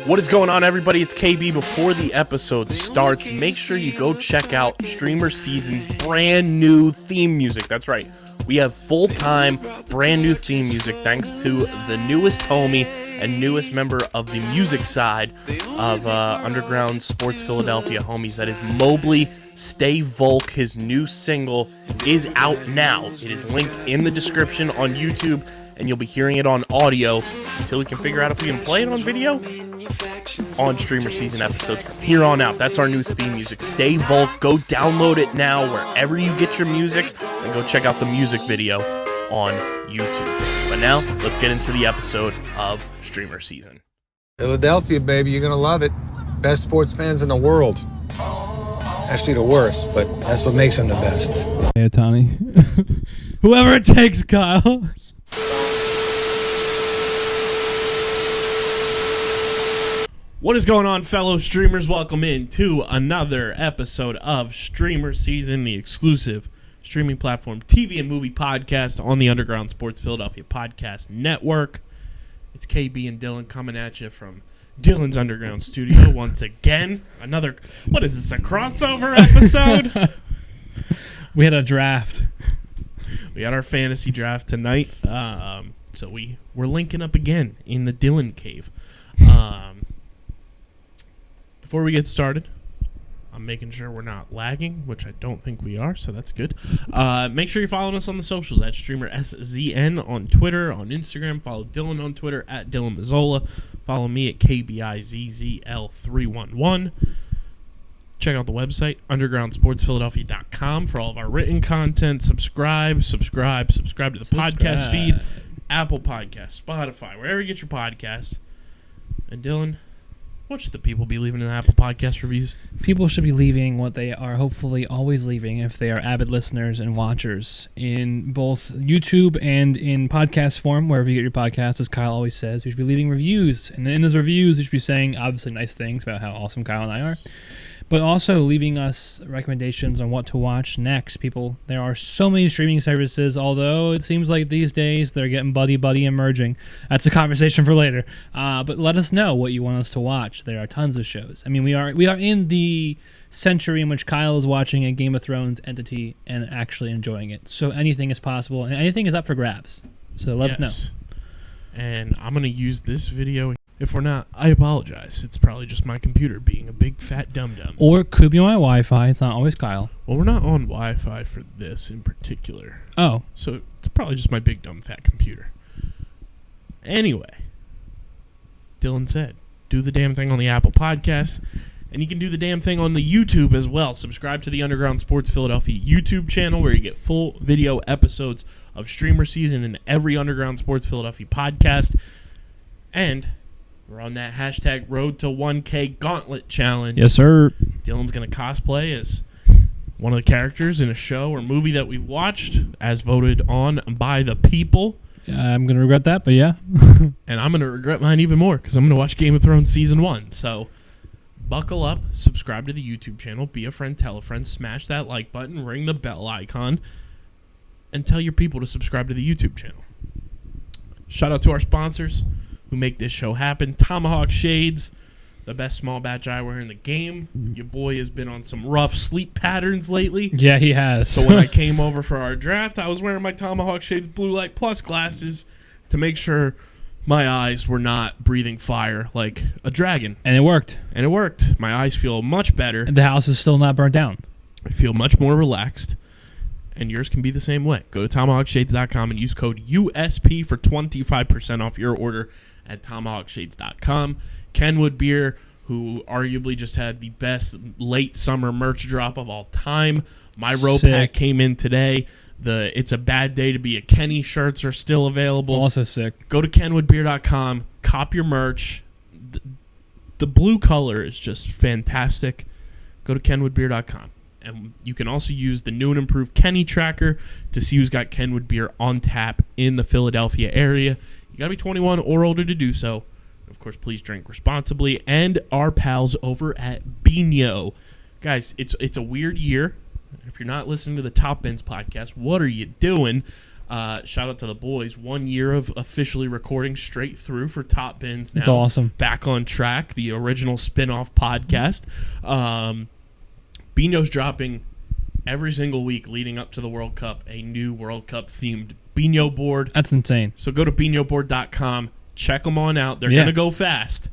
What is going on, everybody? It's KB. Before the episode starts, make sure you go check out StreamerSZN's brand new theme music. That's right. We have full-time, brand new theme music thanks to the newest homie and newest member of the music side of Underground Sports Philadelphia homies. That is Mobley. Stay Volk. His new single is out now. It is linked in the description on YouTube, and you'll be hearing it on audio until we can figure out if we can play it on video on StreamerSZN episodes from here on out. That's our new theme music. Stay Volk. Go download it now wherever you get your music, and go check out the music video on YouTube. But now, let's get into the episode of StreamerSZN. Philadelphia, baby, you're gonna love it. Best sports fans in the world. Actually, the worst, but that's what makes them the best. Hey, Tony. Whoever it takes, Kyle. What is going on, fellow streamers? Welcome in to another episode of StreamerSZN, the exclusive streaming platform TV and movie podcast on the Underground Sports Philadelphia Podcast Network. It's KB and Dylan coming at you from Dylan's Underground Studio once again. Another, what is this, a crossover episode? We had a draft. We had our fantasy draft tonight, so we're linking up again in the Dylan cave. Before we get started, I'm making sure we're not lagging, which I don't think we are, so that's good. Make sure you're following us on the socials at StreamerSZN on Twitter, on Instagram. Follow Dylan on Twitter at Dylan Mazzola. Follow me at KBIZZL311. Check out the website, undergroundsportsphiladelphia.com, for all of our written content. Subscribe to the podcast feed, Apple Podcasts, Spotify, wherever you get your podcasts. And Dylan, what should the people be leaving in the Apple Podcast reviews? People should be leaving what they are hopefully always leaving if they are avid listeners and watchers in both YouTube and in podcast form, wherever you get your podcasts. As Kyle always says, you should be leaving reviews. And in those reviews, you should be saying obviously nice things about how awesome Kyle and I are, but also leaving us recommendations on what to watch next. People, there are so many streaming services, although it seems like these days they're getting buddy and merging. That's a conversation for later. But let us know what you want us to watch. There are tons of shows. I mean, we are in the century in which Kyle is watching a Game of Thrones entity and actually enjoying it. So anything is possible, and anything is up for grabs. So let us know. And I'm going to use this video. If we're not, I apologize. It's probably just my computer being a big fat dum-dum. Or it could be my Wi-Fi. It's not always Kyle. Well, we're not on Wi-Fi for this in particular. Oh. So it's probably just my big dumb fat computer. Anyway, Dylan said, do the damn thing on the Apple Podcast, and you can do the damn thing on the YouTube as well. Subscribe to the Underground Sports Philadelphia YouTube channel, where you get full video episodes of StreamerSZN and every Underground Sports Philadelphia podcast. And we're on that hashtag Road to 1K Gauntlet Challenge. Yes, sir. Dylan's going to cosplay as one of the characters in a show or movie that we've watched, as voted on by the people. I'm going to regret that, but yeah. And I'm going to regret mine even more, because I'm going to watch Game of Thrones Season 1. So buckle up, subscribe to the YouTube channel, be a friend, tell a friend, smash that like button, ring the bell icon, and tell your people to subscribe to the YouTube channel. Shout out to our sponsors who make this show happen. Tomahawk Shades, the best small batch eyewear in the game. Your boy has been on some rough sleep patterns lately. Yeah, he has. So when I came over for our draft, I was wearing my Tomahawk Shades Blue Light Plus glasses to make sure my eyes were not breathing fire like a dragon. And it worked. My eyes feel much better. The house is still not burnt down. I feel much more relaxed. And yours can be the same way. Go to TomahawkShades.com and use code USP for 25% off your order at TomahawkShades.com. Kenwood Beer, who arguably just had the best late summer merch drop of all time. My row pack came in today. The It's a Bad Day to Be a Kenny shirts are still available. Also sick. Go to KenwoodBeer.com, cop your merch. The blue color is just fantastic. Go to KenwoodBeer.com. And you can also use the new and improved Kenny tracker to see who's got Kenwood Beer on tap in the Philadelphia area. You got to be 21 or older to do so. Of course, please drink responsibly. And our pals over at Bino. Guys, it's a weird year. If you're not listening to the Top Bins podcast, what are you doing? Shout out to the boys. 1 year of officially recording straight through for Top Bins. Now It's awesome. Back on track, the original spin-off podcast. Bino's dropping every single week leading up to the World Cup, a new World Cup themed Bino board. That's insane. So go to binoboard.com, check them on out. They're Yeah. going to go fast.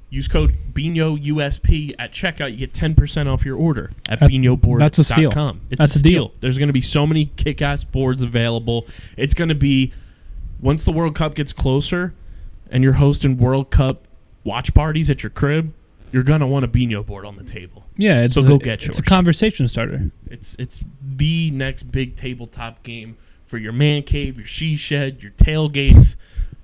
Use code BINOUSP at checkout. You get 10% off your order at binoboard.com. That's a steal. It's That's a a steal. deal. There's going to be so many kick-ass boards available. It's going to be, once the World Cup gets closer and you're hosting World Cup watch parties at your crib, you're going to want a Bino board on the table. Yeah, it's So go get yours. It's a conversation starter. It's the next big tabletop game for your man cave, your she shed, your tailgates,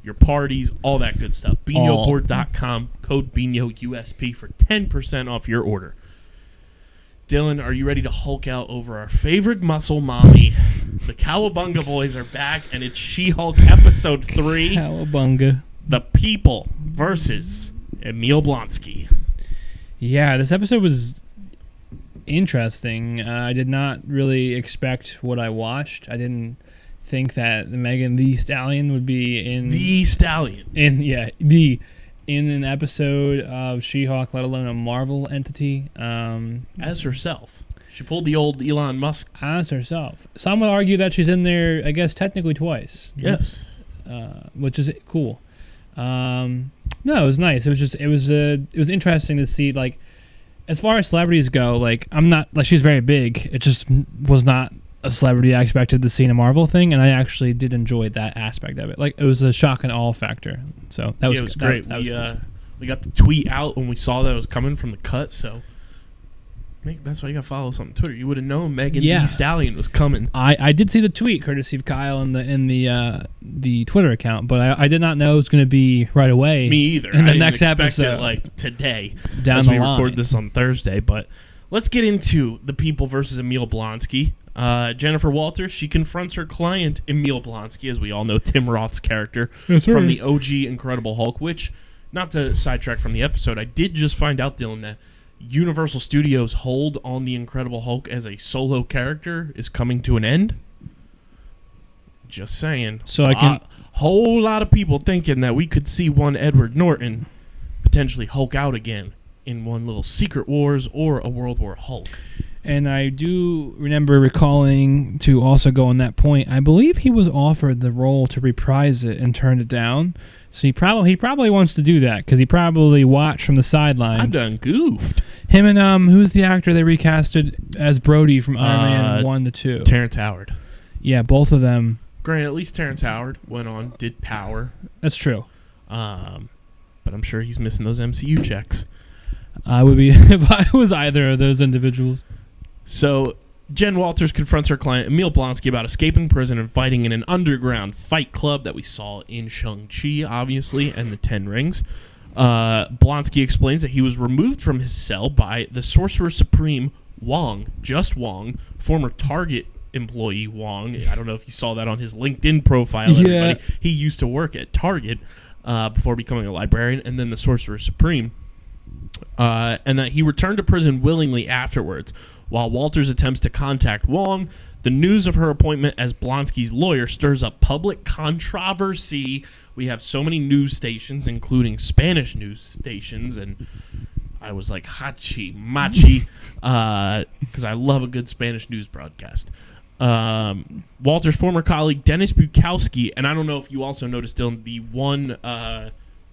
your parties, all that good stuff. Binoboard.com, code BINOUSP for 10% off your order. Dylan, are you ready to Hulk out over our favorite muscle mommy? The Cowabunga boys are back, and it's She-Hulk episode 3. Cowabunga. The People versus Emil Blonsky. Yeah, this episode was interesting. I did not really expect what I watched. I didn't think that Megan Thee Stallion would be in The Stallion. in an episode of She-Hulk, let alone a Marvel entity. As herself. She pulled the old Elon Musk. As herself. Some would argue that she's in there, I guess, technically twice. Yes. Which is cool. No, it was nice. It was interesting to see, like, as far as celebrities go, like, I'm not, like, she's very big. It just was not a celebrity I expected to see in a Marvel thing, and I actually did enjoy that aspect of it. Like, it was a shock and awe factor. So that was, it was great. That was cool. We got the tweet out when we saw that it was coming from the cut, so that's why you got to follow us on Twitter. You would have known Megan Thee Stallion was coming. I did see the tweet, courtesy of Kyle in the Twitter account, but I did not know it was going to be right away. Me either. In the I didn't next expect episode, it, like today, down as the we line. record this on Thursday. But let's get into the People versus Emil Blonsky. Jennifer Walters, she confronts her client Emil Blonsky, as we all know, Tim Roth's character from the OG Incredible Hulk. Which, not to sidetrack from the episode, I did just find out, Dylan, that Universal Studios' hold on the Incredible Hulk as a solo character is coming to an end. Just saying. So I can whole lot of people thinking that we could see one Edward Norton potentially Hulk out again in one little Secret Wars or a World War Hulk. And I do remember recalling, to also go on that point, I believe he was offered the role to reprise it and turned it down. So he probably wants to do that, because he probably watched from the sidelines. I done goofed. Him and who's the actor they recasted as Brody from Iron Man 1 to 2? Terrence Howard. Yeah, both of them. Granted, at least Terrence Howard went on, did Power. That's true. But I'm sure he's missing those MCU checks. I would be if I was either of those individuals. So Jen Walters confronts her client Emil Blonsky about escaping prison and fighting in an underground fight club that we saw in Shang-Chi, obviously, and the Ten Rings. Blonsky explains that he was removed from his cell by the Sorcerer Supreme Wong, just Wong, former Target employee Wong. I don't know if you saw that on his LinkedIn profile. Yeah. Everybody. He used to work at Target before becoming a librarian, and then the Sorcerer Supreme. And that he returned to prison willingly afterwards. While Walters attempts to contact Wong, the news of her appointment as Blonsky's lawyer stirs up public controversy. We have so many news stations, including Spanish news stations, and I was like, hachi, machi, because I love a good Spanish news broadcast. Walter's former colleague, Dennis Bukowski, and I don't know if you also noticed, Dylan, the one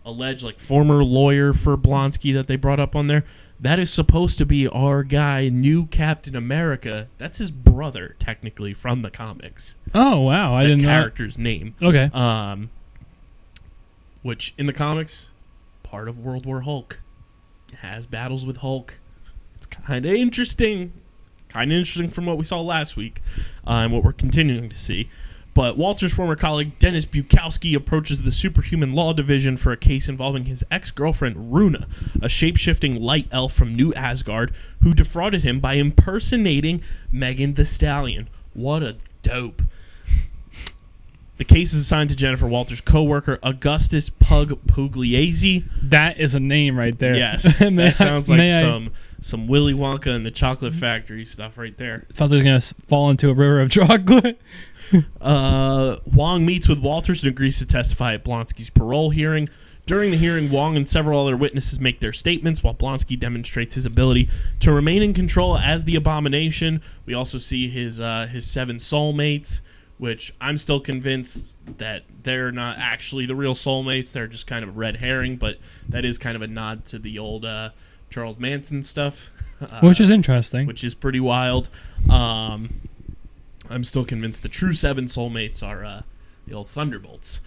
alleged former lawyer for Blonsky that they brought up on there, that is supposed to be our guy, new Captain America. That's his brother, technically, from the comics. Oh, wow. I didn't know. The character's name. Okay. Which, in the comics, part of World War Hulk. Has battles with Hulk. It's kind of interesting. Kind of interesting from what we saw last week and what we're continuing to see. But Walter's former colleague, Dennis Bukowski, approaches the Superhuman Law Division for a case involving his ex-girlfriend, Runa, a shape-shifting light elf from New Asgard, who defrauded him by impersonating Megan Thee Stallion. What a dope. The case is assigned to Jennifer Walters' co-worker, Augustus Pug Pugliese. That is a name right there. Yes. That sounds like some Willy Wonka and the Chocolate Factory stuff right there. Sounds like it's going to fall into a river of chocolate. Wong meets with Walters and agrees to testify at Blonsky's parole hearing. During the hearing, Wong and several other witnesses make their statements while Blonsky demonstrates his ability to remain in control as the Abomination. We also see his 7 soulmates, which I'm still convinced that they're not actually the real soulmates. They're just kind of a red herring, but that is kind of a nod to the old Charles Manson stuff. Which is interesting. Which is pretty wild. I'm still convinced the true 7 soulmates are the old Thunderbolts.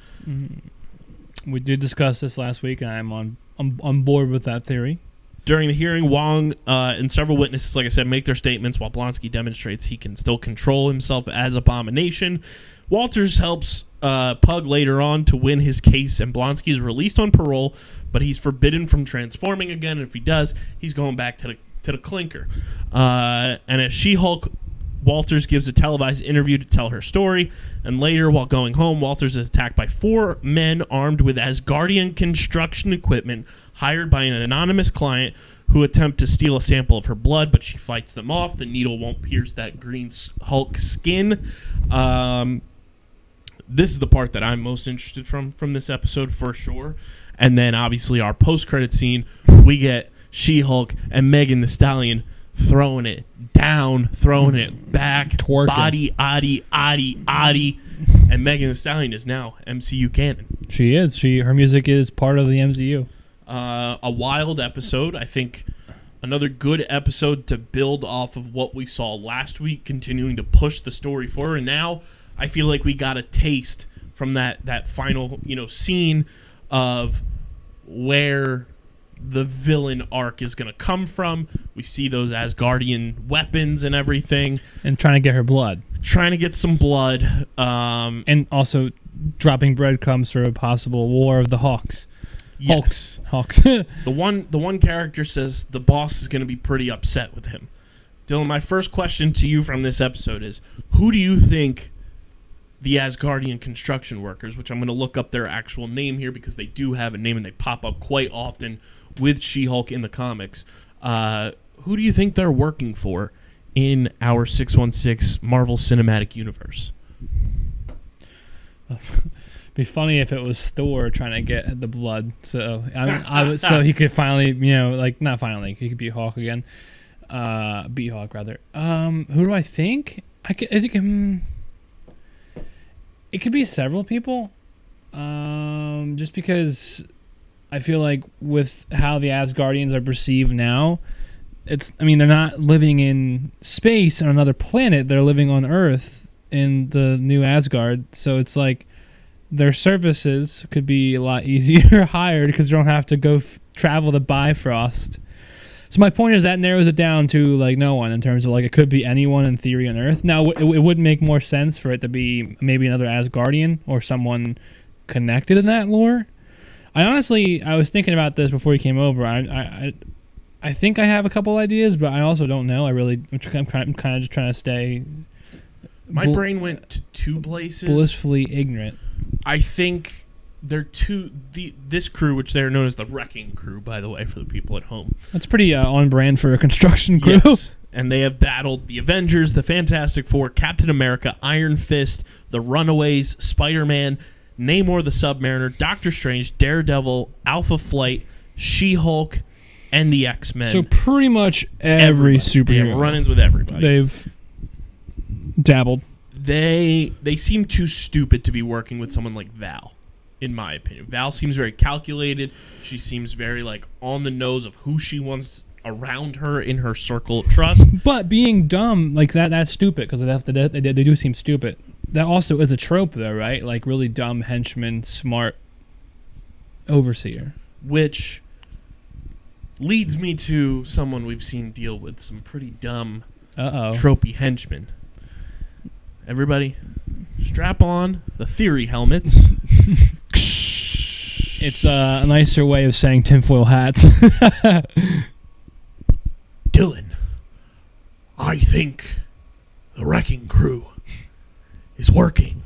We did discuss this last week, and I'm on board with that theory. During the hearing, Wong and several witnesses, like I said, make their statements while Blonsky demonstrates he can still control himself as Abomination. Walters helps Pug later on to win his case, and Blonsky is released on parole, but he's forbidden from transforming again, and if he does, he's going back to the clinker. And as She-Hulk, Walters gives a televised interview to tell her story, and later, while going home, Walters is attacked by 4 men armed with Asgardian construction equipment hired by an anonymous client who attempt to steal a sample of her blood, but she fights them off. The needle won't pierce that green Hulk skin. This is the part that I'm most interested from this episode for sure. And then, obviously, our post-credit scene, we get She-Hulk and Megan Thee Stallion throwing it down, throwing it back, twerking. Body, oddy. And Megan Thee Stallion is now MCU canon. She is. Her music is part of the MCU. A wild episode. I think another good episode to build off of what we saw last week, continuing to push the story forward. And now I feel like we got a taste from that final scene of where the villain arc is going to come from. We see those Asgardian weapons and everything. And trying to get her blood. Trying to get some blood. And also dropping breadcrumbs for a possible war of the Hawks. Yes. Hawks. The one character says the boss is going to be pretty upset with him. Dylan, my first question to you from this episode is, who do you think the Asgardian construction workers, which I'm going to look up their actual name here because they do have a name and they pop up quite often with She-Hulk in the comics, who do you think they're working for in our 616 Marvel Cinematic Universe? Be funny if it was Thor trying to get the blood, so so he could finally, not finally, he could be Hawk again, beat Hawk rather. Who do I think? I think it could be several people, just because I feel like with how the Asgardians are perceived now, they're not living in space on another planet. They're living on Earth in the new Asgard. So it's like their services could be a lot easier hired because they don't have to go travel to Bifrost. So my point is that narrows it down to no one in terms of it could be anyone in theory on Earth. Now it would make more sense for it to be maybe another Asgardian or someone connected in that lore. I was thinking about this before you came over. I think I have a couple ideas, but I also don't know. I'm kind of just trying to stay. My brain went to 2 places. Blissfully ignorant. I think they're this crew, which they're known as the Wrecking Crew, by the way, for the people at home. That's pretty on brand for a construction crew. Yes. And they have battled the Avengers, the Fantastic Four, Captain America, Iron Fist, the Runaways, Spider-Man, Namor the Submariner, Doctor Strange, Daredevil, Alpha Flight, She-Hulk, and the X-Men. So pretty much every superhero. They have run-ins with everybody. They've dabbled. They seem too stupid to be working with someone like Val, in my opinion. Val seems very calculated. She seems very on the nose of who she wants around her in her circle of trust. But being dumb that's stupid because they do seem stupid. That also is a trope, though, right? Really dumb henchman, smart overseer. Which leads me to someone we've seen deal with some pretty dumb, tropey henchmen. Everybody, strap on the theory helmets. It's a nicer way of saying tinfoil hats. Dylan, I think the Wrecking Crew is working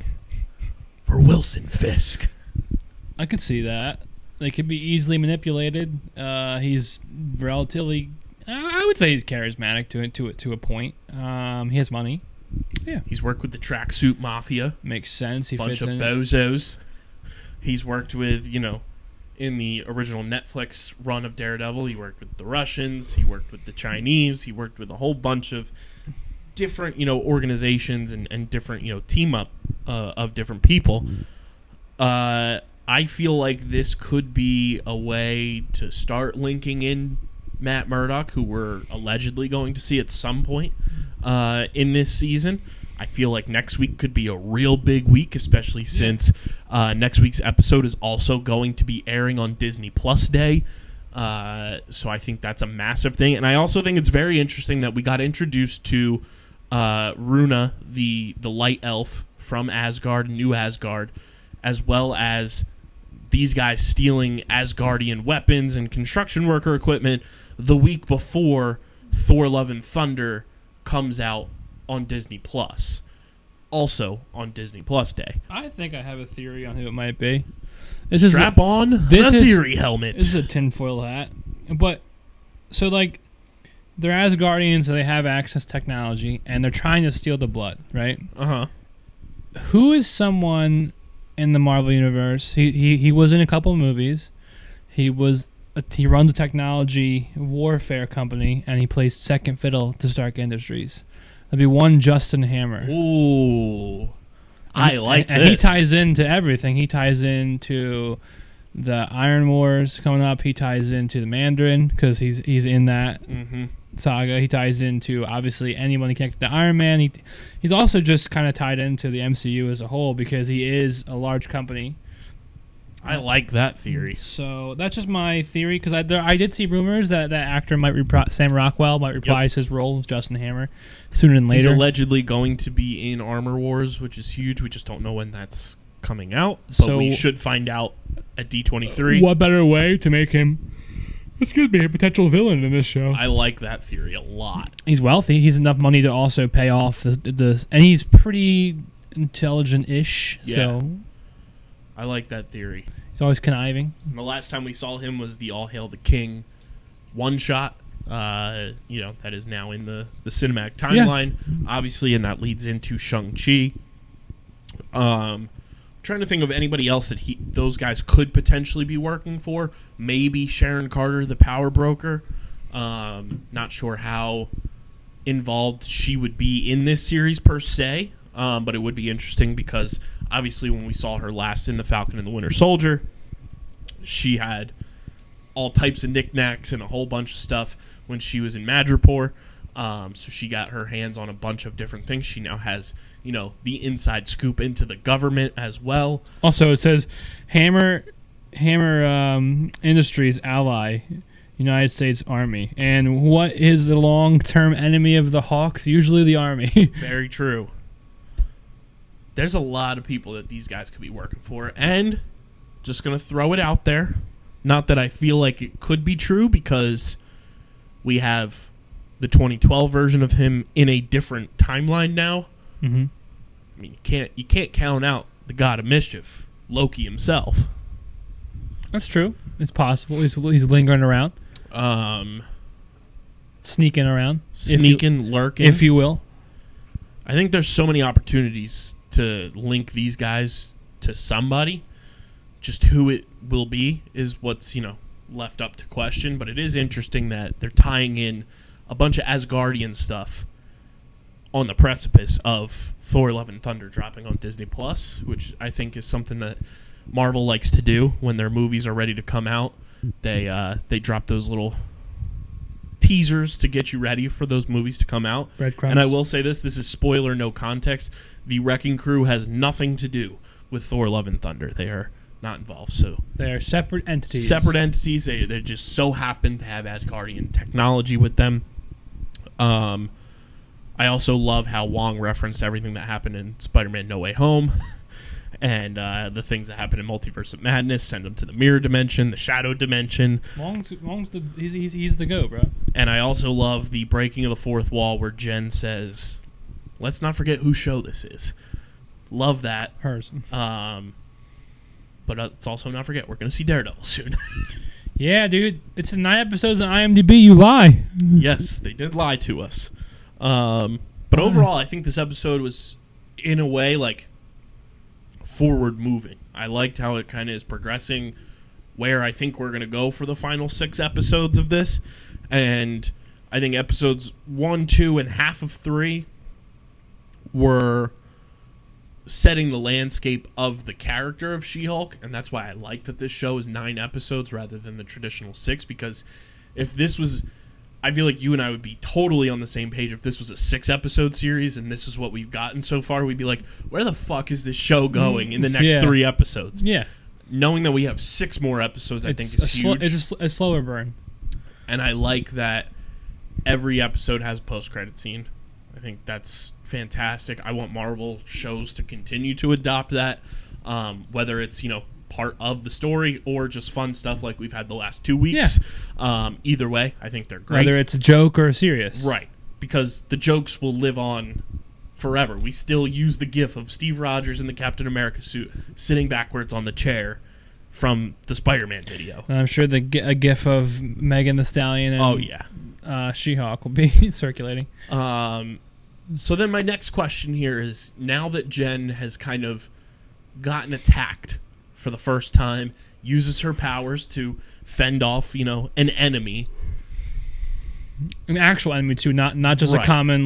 for Wilson Fisk. I could see that. They could be easily manipulated. He's relatively, I would say he's charismatic to a point. He has money. Yeah. He's worked with the Tracksuit Mafia. Makes sense. He Bunch fits of in. bozos. He's worked with, in the original Netflix run of Daredevil, he worked with the Russians, he worked with the Chinese, he worked with a whole bunch of different, organizations and different, team up of different people. I feel like this could be a way to start linking in Matt Murdock, who we're allegedly going to see at some point in this season. I feel like next week could be a real big week, especially since next week's episode is also going to be airing on Disney Plus Day. So I think that's a massive thing. And I also think it's very interesting that we got introduced to Runa, the light elf from Asgard, New Asgard, as well as these guys stealing Asgardian weapons and construction worker equipment the week before Thor Love and Thunder comes out on Disney Plus. Also on Disney Plus Day. I think I have a theory on who it might be. Strap on the theory helmet. This is a tinfoil hat. But, so like, they're Asgardians, so they have access to technology, and they're trying to steal the blood, right? Uh-huh. Who is someone in the Marvel Universe? He was in a couple of movies. He runs a technology warfare company, and he plays second fiddle to Stark Industries. That'd be one Justin Hammer. Ooh. I like this. And he ties into everything. He ties into the Iron Wars coming up. He ties into the Mandarin because he's in that saga. He ties into, obviously, anyone connected to Iron Man. He's also just kind of tied into the MCU as a whole because he is a large company. I like that theory. So that's just my theory because I did see rumors that that actor Sam Rockwell might reprise his role as Justin Hammer sooner than later. He's allegedly going to be in Armor Wars, which is huge. We just don't know when that's coming out. But So- we should find out at D23. What better way to make him, a potential villain in this show? I like that theory a lot. He's wealthy. He's enough money to also pay off the and he's pretty intelligent-ish. Yeah. So I like that theory. he's always conniving. And the last time we saw him was the All Hail the King one-shot, that is now in the cinematic timeline, obviously, and that leads into Shang-Chi. Trying to think of anybody else that those guys could potentially be working for. Maybe Sharon Carter, the power broker. Not sure how involved she would be in this series per se, but it would be interesting because obviously when we saw her last in The Falcon and the Winter Soldier, she had all types of knickknacks and a whole bunch of stuff when she was in Madripoor. So she got her hands on a bunch of different things. She now has, the inside scoop into the government as well. Also, it says Hammer Industries ally, United States Army. And what is the long-term enemy of the Hawks? Usually the Army. Very true. There's a lot of people that these guys could be working for. And just going to throw it out there. Not that I feel like it could be true because we have the 2012 version of him in a different timeline now. Mm-hmm. I mean, you can't count out the God of Mischief, Loki himself. That's true. It's possible. He's lingering around. Sneaking around. Lurking. If you will. I think there's so many opportunities to link these guys to somebody. Just who it will be is what's, left up to question. But it is interesting that they're tying in a bunch of Asgardian stuff on the precipice of Thor Love and Thunder dropping on Disney Plus, which I think is something that Marvel likes to do when their movies are ready to come out. They drop those little teasers to get you ready for those movies to come out. Breadcrumbs. And I will say this is spoiler, no context. The Wrecking Crew has nothing to do with Thor Love and Thunder. They are not involved. So they are separate entities. They just so happen to have Asgardian technology with them. I also love how Wong referenced everything that happened in Spider-Man No Way Home and the things that happened in Multiverse of Madness, send them to the mirror dimension, the shadow dimension. Wong's he's the go, bro. And I also love the breaking of the fourth wall where Jen says, let's not forget whose show this is. Love that. Hers. But let's also not forget, we're going to see Daredevil soon. Yeah, dude. It's 9 episodes on IMDb. You lie. Yes, they did lie to us. But overall, I think this episode was, in a way, like, forward moving. I liked how it kind of is progressing where I think we're going to go for the final 6 episodes of this. And I think episodes 1, 2, and half of 3 were setting the landscape of the character of She-Hulk, and that's why I like that this show is 9 episodes rather than the traditional 6, because if this was, I feel like you and I would be totally on the same page. If this was a 6-episode series and this is what we've gotten so far, we'd be like, where the fuck is this show going in the next 3 episodes? Yeah. Knowing that we have 6 more episodes, I think is huge. It's a slower burn. And I like that every episode has a post-credit scene. I think that's fantastic. I want Marvel shows to continue to adopt that, whether it's, part of the story or just fun stuff like we've had the last 2 weeks. Yeah. Either way, I think they're great. Whether it's a joke or serious. Right. Because the jokes will live on forever. We still use the gif of Steve Rogers in the Captain America suit sitting backwards on the chair from the Spider-Man video. And I'm sure a gif of Megan Thee Stallion and She-Hulk will be circulating. So then my next question here is, now that Jen has kind of gotten attacked for the first time, uses her powers to fend off, an enemy. An actual enemy, too, not just a common,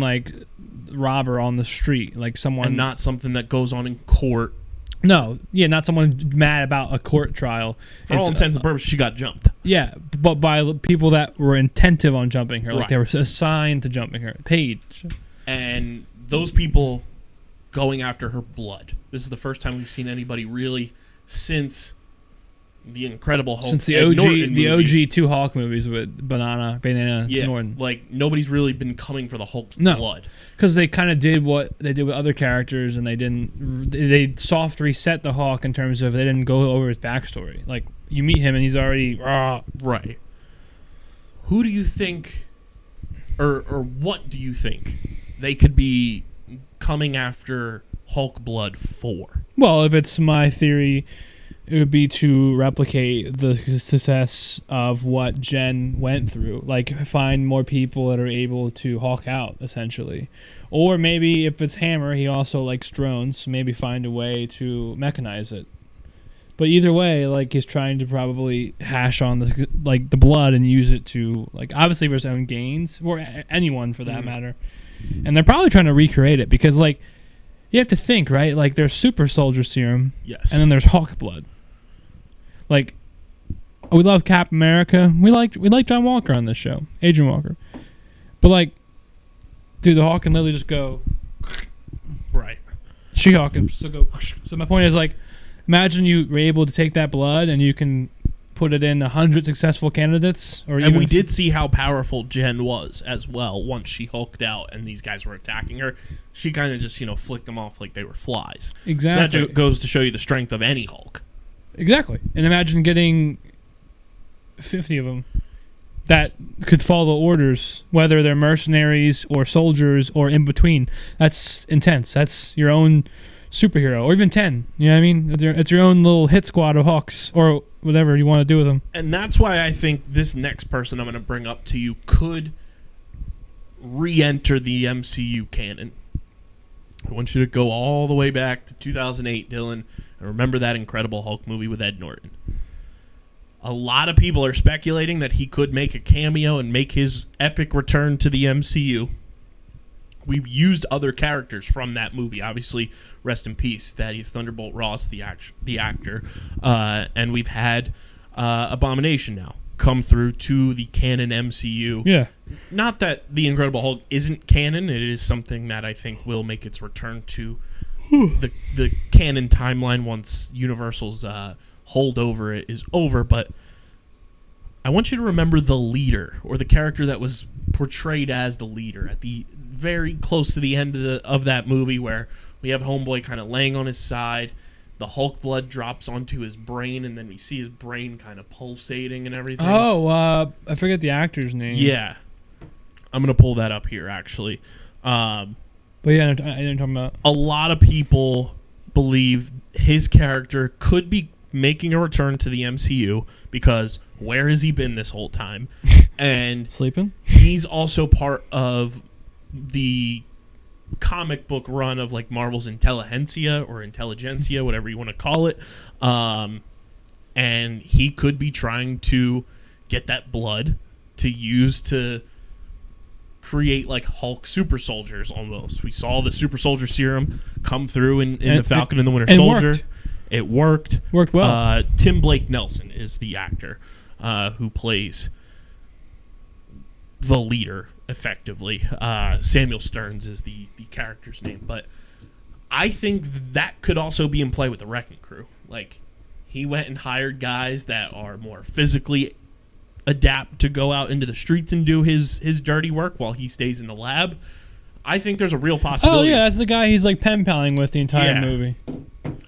robber on the street, like someone... And not something that goes on in court. No, not someone mad about a court trial. For all intents and purposes, she got jumped. Yeah, but by people that were intentive on jumping her. Like, they were assigned to jumping her. Paid. And those people going after her blood. This is the first time we've seen anybody really since the Incredible Hulk. Since the OG 2 Hulk movies with Banana Norton. Like, nobody's really been coming for the Hulk's blood. Because they kind of did what they did with other characters, and they soft reset the Hulk in terms of they didn't go over his backstory. Like, you meet him and he's already... Right. Who do you think, or what do you think they could be coming after Hulk blood for? Well, if it's my theory, it would be to replicate the success of what Jen went through. Like, find more people that are able to Hulk out, essentially. Or maybe if it's Hammer, he also likes drones, so maybe find a way to mechanize it. But either way, he's trying to probably hash on the blood and use it to, obviously for his own gains, or anyone for that matter. And they're probably trying to recreate it because, you have to think, right? There's super soldier serum. Yes. And then there's Hulk blood. We love Cap America. We like John Walker on this show, Adrian Walker. But dude, the Hulk can literally just go. Right. She-Hulk can still go. So my point is, imagine you were able to take that blood and you can put it in 100 successful candidates. And we did see how powerful Jen was as well once she hulked out and these guys were attacking her. She kind of just, flicked them off like they were flies. Exactly. So that goes to show you the strength of any Hulk. Exactly. And imagine getting 50 of them that could follow orders, whether they're mercenaries or soldiers or in between. That's intense. That's your own superhero, or even 10. You know what I mean? It's your own little hit squad of Hawks, or whatever you want to do with them. And that's why I think this next person I'm going to bring up to you could re-enter the MCU canon. I want you to go all the way back to 2008, Dylan, and remember that Incredible Hulk movie with Ed Norton. A lot of people are speculating that he could make a cameo and make his epic return to the MCU. We've used other characters from that movie. Obviously, rest in peace, Thaddeus Thunderbolt Ross, the actor. And we've had Abomination now come through to the canon MCU. Yeah. Not that the Incredible Hulk isn't canon. It is something that I think will make its return to the canon timeline once Universal's hold over it is over. But I want you to remember the leader, or the character that was portrayed as the leader at the very close to the end of that movie, where we have Homeboy kind of laying on his side, the Hulk blood drops onto his brain, and then we see his brain kind of pulsating and everything. Oh, I forget the actor's name. Yeah. I'm going to pull that up here, actually. But yeah, I didn't talk about. A lot of people believe his character could be making a return to the MCU because where has he been this whole time? And Sleeping? he's also part of the comic book run of like Marvel's Intelligentsia or Intelligentsia, whatever you want to call it. And he could be trying to get that blood to use to create like Hulk super soldiers almost. We saw the super soldier serum come through in the Falcon and the Winter Soldier. It worked. Worked well. Tim Blake Nelson is the actor who plays the leader effectively. Samuel Stearns is the character's name. But I think that could also be in play with the Wrecking Crew. Like, he went and hired guys that are more physically adapt to go out into the streets and do his dirty work while he stays in the lab. I think there's a real possibility. Oh, yeah, that's the guy he's like pen paling with the entire movie.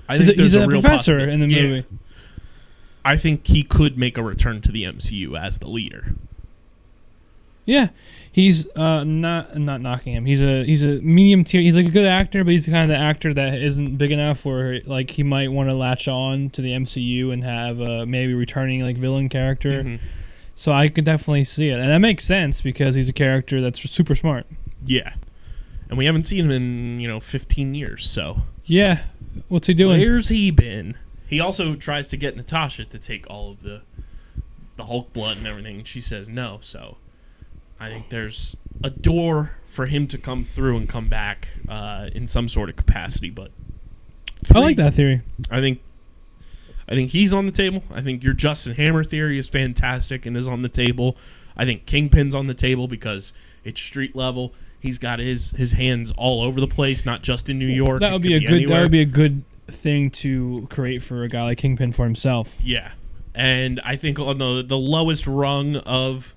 I think he's a real professor in the movie. I think he could make a return to the MCU as the leader. Yeah, he's not knocking him. He's a medium tier. He's like a good actor, but he's the kind of the actor that isn't big enough where like he might want to latch on to the MCU and have maybe returning like villain character. Mm-hmm. So I could definitely see it, and that makes sense because he's a character that's super smart. Yeah, and we haven't seen him in 15 years. So yeah, what's he doing? Where's he been? He also tries to get Natasha to take all of the Hulk blood and everything, and she says no. So I think there's a door for him to come through and come back in some sort of capacity. But I like that theory. I think he's on the table. I think your Justin Hammer theory is fantastic and is on the table. I think Kingpin's on the table because it's street level. He's got his hands all over the place, not just in New York. That would be a good thing to create for a guy like Kingpin for himself. Yeah, and I think on the lowest rung of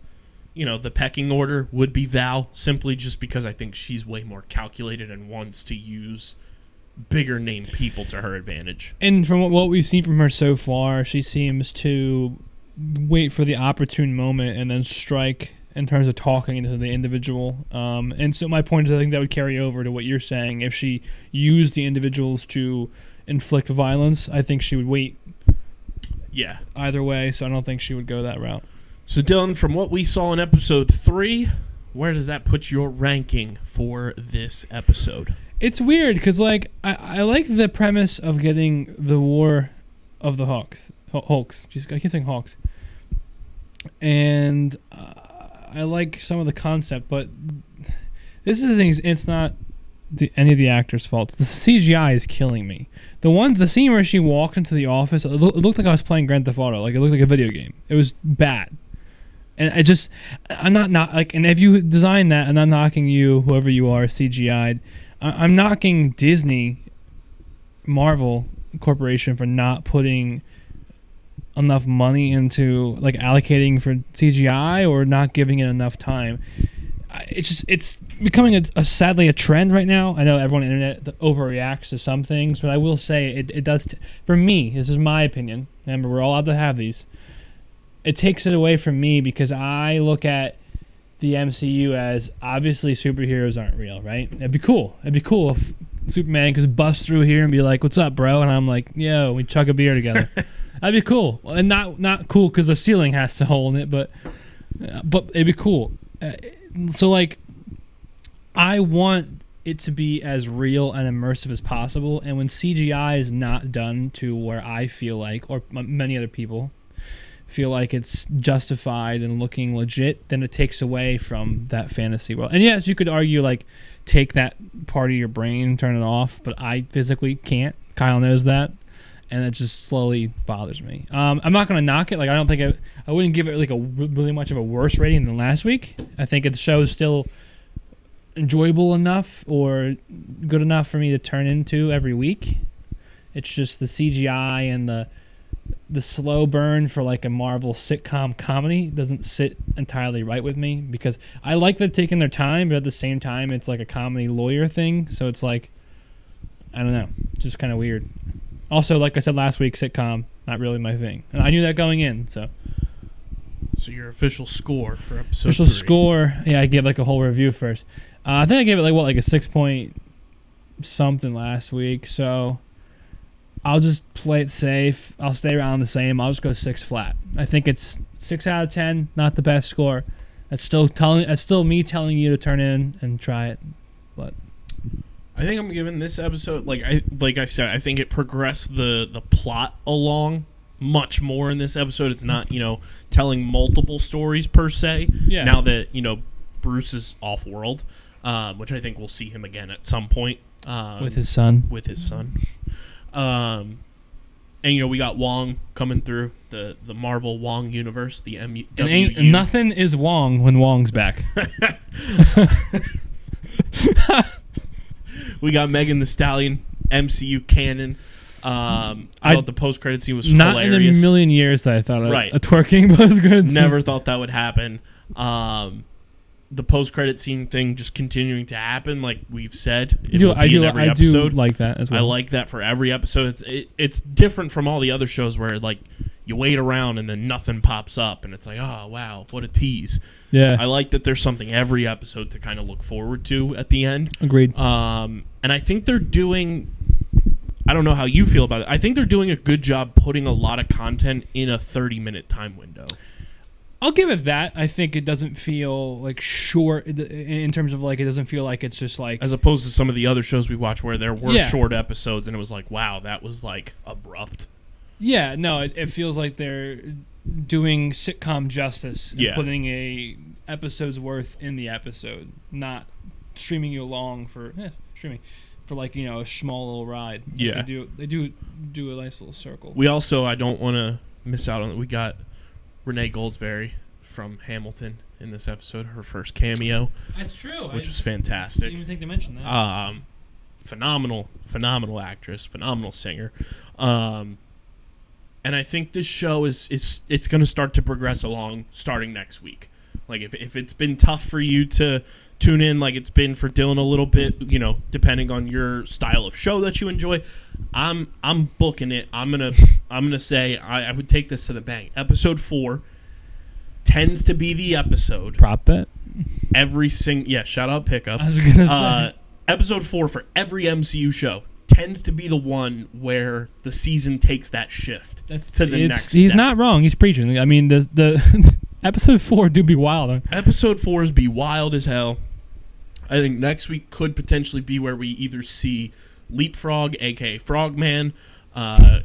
the pecking order would be Val, simply just because I think she's way more calculated and wants to use bigger name people to her advantage. And from what we've seen from her so far, she seems to wait for the opportune moment and then strike in terms of talking to the individual. And so my point is I think that would carry over to what you're saying. If she used the individuals to inflict violence, I think she would wait. Yeah. Either way, so I don't think she would go that route. So Dylan, from what we saw in episode 3, where does that put your ranking for this episode? It's weird because like I like the premise of getting the War of the Hulks. Just I keep saying Hawks. And I like some of the concept, but it's not any of the actors' faults. The CGI is killing me. The scene where she walked into the office, it looked like I was playing Grand Theft Auto. Like it looked like a video game. It was bad. And I'm not like, and if you design that, I'm not knocking you, whoever you are, CGI'd. I'm knocking Disney, Marvel Corporation for not putting enough money into like allocating for CGI or not giving it enough time. It's becoming sadly a trend right now. I know everyone on the internet overreacts to some things, but I will say it does. For me, this is my opinion. Remember, we're all allowed to have these. It takes it away from me because I look at the MCU as obviously superheroes aren't real, right? It'd be cool if Superman could bust through here and be like, "What's up, bro?" And I'm like, "Yo, we chug a beer together." That'd be cool, and not cool because the ceiling has to hold it, but it'd be cool. So like, I want it to be as real and immersive as possible, and when CGI is not done to where I feel like, or many other people feel like it's justified and looking legit, then it takes away from that fantasy world. And yes, you could argue like take that part of your brain, turn it off, but I physically can't. Kyle knows that, and it just slowly bothers me. I'm not gonna knock it. Like I wouldn't give it like a really much of a worse rating than last week. I think the show is still enjoyable enough or good enough for me to turn into every week. It's just the CGI and the slow burn for like a Marvel sitcom comedy doesn't sit entirely right with me because I like them taking their time, but at the same time it's like a comedy lawyer thing, so it's like I don't know, just kind of weird. Also, like I said last week, sitcom not really my thing, and I knew that going in. So your official score for episode official 3. Score, yeah, I gave like a whole review first. I think I gave it like a 6 point something last week, so I'll just play it safe. I'll stay around the same. I'll just go 6 flat. I think it's 6 out of 10. Not the best score. It's still me telling you to turn in and try it. But I think I'm giving this episode, like I said, I think it progressed the plot along much more in this episode. It's not, telling multiple stories per se. Yeah. Now that, Bruce is off-world, which I think we'll see him again at some point. with his son. And, we got Wong coming through, the Marvel Wong universe, the MU. Nothing is Wong when Wong's back. We got Megan Thee Stallion, MCU canon. I thought the post-credit scene was not hilarious. Not in a million years that I thought Right. a twerking post-credit scene. Never thought that would happen. The post-credit scene thing just continuing to happen, like we've said. I do like that as well. I like that for every episode. It's different from all the other shows where like you wait around and then nothing pops up and it's like, oh wow, what a tease. Yeah. I like that there's something every episode to kind of look forward to at the end. Agreed. And I think they're doing, I don't know how you feel about it. I think they're doing a good job putting a lot of content in a 30-minute time window. I'll give it that. I think it doesn't feel like short in terms of like it doesn't feel like it's just like as opposed to some of the other shows we watch where there were Yeah. short episodes and it was like, wow, that was like abrupt. Yeah, no, it feels like they're doing sitcom justice and Yeah. putting a episode's worth in the episode, not streaming you along for streaming for like a small little ride. Like Yeah. they do a nice little circle. We also, I don't want to miss out on it. We got Renee Goldsberry from Hamilton in this episode, her first cameo, That's true. which was I fantastic. didn't even think to mention that. Phenomenal actress, phenomenal singer. And I think this show is it's going to start to progress along starting next week. Like if it's been tough for you to tune in like it's been for Dylan a little bit, depending on your style of show that you enjoy, I'm booking it. I'm gonna say I would take this to the bank. Episode 4 tends to be the episode. Prop bet. Shout out pickup. I was gonna say. Episode 4 for every MCU show tends to be the one where the season takes that shift to the next step. He's not wrong. He's preaching. I mean, the episode 4 do be wild. Episode 4s be wild as hell. I think next week could potentially be where we either see Leapfrog, a.k.a. Frogman.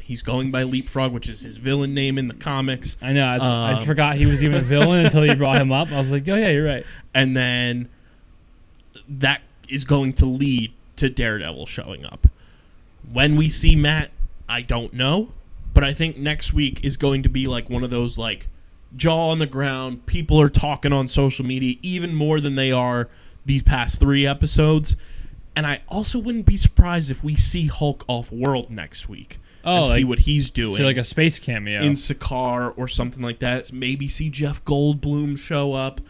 He's going by Leapfrog, which is his villain name in the comics. I know. I forgot he was even a villain until you brought him up. I was like, oh, yeah, you're right. And then that is going to lead to Daredevil showing up. When we see Matt, I don't know. But I think next week is going to be like one of those like jaw on the ground. People are talking on social media even more than they are these past 3 episodes. And I also wouldn't be surprised if we see Hulk off-world next week and see what he's doing. See like a space cameo. In Sakaar or something like that. Maybe see Jeff Goldblum show up.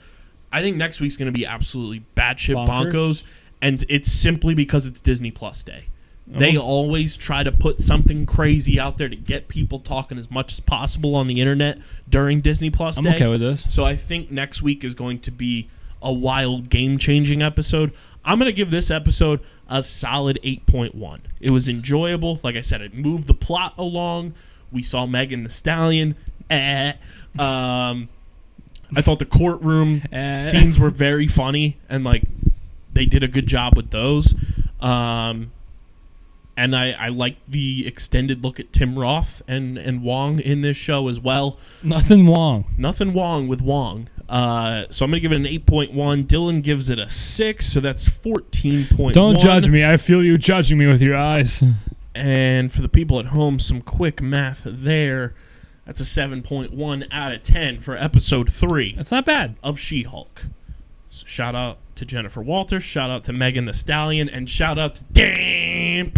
I think next week's going to be absolutely batshit bonkers. And it's simply because it's Disney Plus Day. They always try to put something crazy out there to get people talking as much as possible on the internet during Disney Plus Day. I'm okay with this. So I think next week is going to be a wild, game-changing episode. I'm going to give this episode a solid 8.1. It was enjoyable. Like I said, it moved the plot along. We saw Megan Thee Stallion. I thought the courtroom scenes were very funny, and like they did a good job with those. And I like the extended look at Tim Roth and Wong in this show as well. Nothing Wong. Nothing Wong with Wong. So I'm going to give it an 8.1. Dylan gives it a 6, so that's 14.1. Don't judge me. I feel you judging me with your eyes. And for the people at home, some quick math there. That's a 7.1 out of 10 for episode 3. That's not bad. Of She-Hulk. So shout out to Jennifer Walters, shout out to Megan Thee Stallion, and shout out to It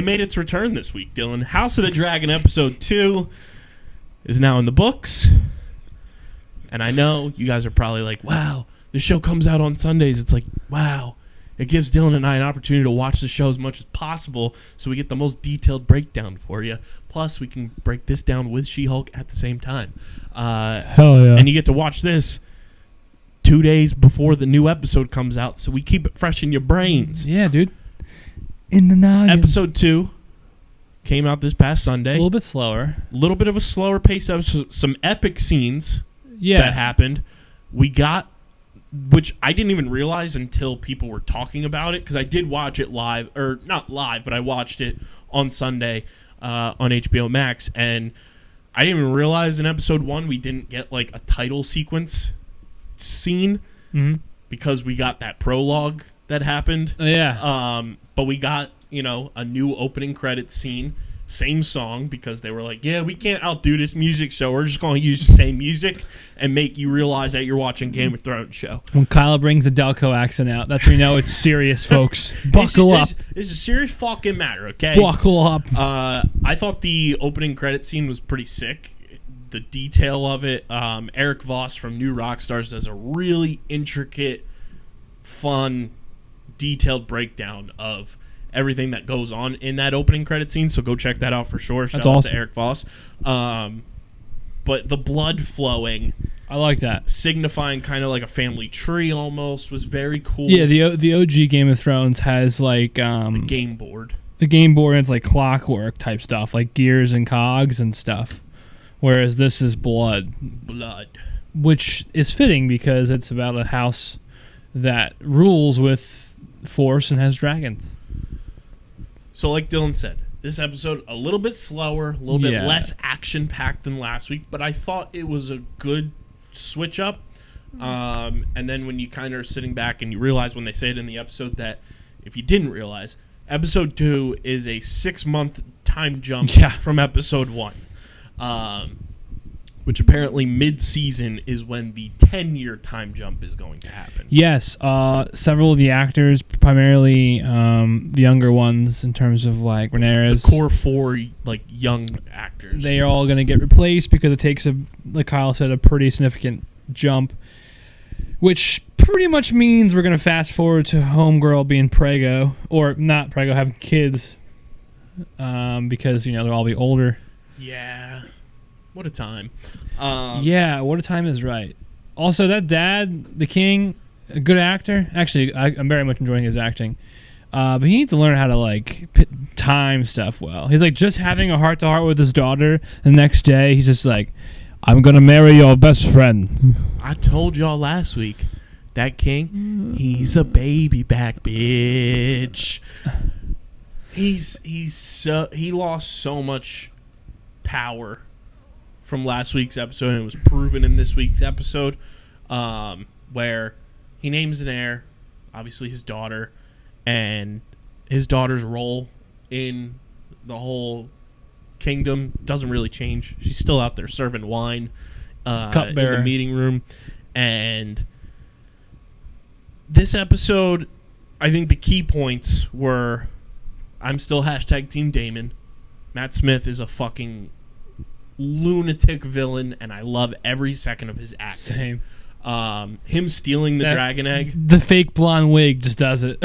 made its return this week, Dylan. House of the Dragon episode 2 is now in the books. And I know you guys are probably like, wow, the show comes out on Sundays. It's like, wow. It gives Dylan and I an opportunity to watch the show as much as possible so we get the most detailed breakdown for you. Plus, we can break this down with She-Hulk at the same time. Hell yeah. And you get to watch this 2 days before the new episode comes out, so we keep it fresh in your brains. Yeah, dude. In the noggin. Episode 2 came out this past Sunday. A little bit slower. A little bit of a slower pace. There was some epic scenes that happened. We got, which I didn't even realize until people were talking about it, because I did watch it live, or not live, but I watched it on Sunday on HBO Max, and I didn't even realize in episode 1 we didn't get like a title sequence scene because we got that prologue that happened. But we got, a new opening credits scene, same song, because they were like, yeah, we can't outdo this music, so we're just going to use the same music and make you realize that you're watching Game of Thrones show. When Kyle brings the Delco accent out, that's when you know it's serious, folks. Buckle up. It's a serious fucking matter, okay? Buckle up. I thought the opening credit scene was pretty sick. The detail of it. Eric Voss from New Rockstars does a really intricate, fun, detailed breakdown of everything that goes on in that opening credit scene, so go check that out for sure. Shout out to Eric Voss. But the blood flowing, I like that, signifying kind of like a family tree almost, was very cool. Yeah, the OG Game of Thrones has like the game board. The game board, it's like clockwork type stuff, like gears and cogs and stuff. Whereas this is blood, which is fitting because it's about a house that rules with force and has dragons. So like Dylan said, this episode a little bit slower, a little bit less action-packed than last week, but I thought it was a good switch up. And then when you kind of are sitting back and you realize when they say it in the episode that, if you didn't realize, episode 2 is a 6-month time jump from episode 1. Which apparently mid-season is when the 10-year time jump is going to happen. Yes, several of the actors, primarily the younger ones in terms of like Rhaenyra's. The core 4 like young actors. They are all going to get replaced because it takes, like Kyle said, a pretty significant jump. Which pretty much means we're going to fast forward to Homegirl being Prego, or not Prego, having kids. Because, they'll all be older. Yeah. What a time. What a time is right. Also, that dad, the king, a good actor. Actually, I'm very much enjoying his acting. But he needs to learn how to, time stuff well. He's, just having a heart-to-heart with his daughter. The next day, he's just like, I'm going to marry your best friend. I told y'all last week, that king, he's a baby back bitch. He lost so much power from last week's episode, and it was proven in this week's episode, where he names an heir, obviously his daughter, and his daughter's role in the whole kingdom doesn't really change. She's still out there serving wine in the meeting room. And this episode, I think the key points were, I'm still hashtag Team Damon. Matt Smith is a fucking lunatic villain, and I love every second of his acting. Same. Him stealing the dragon egg. The fake blonde wig just does it.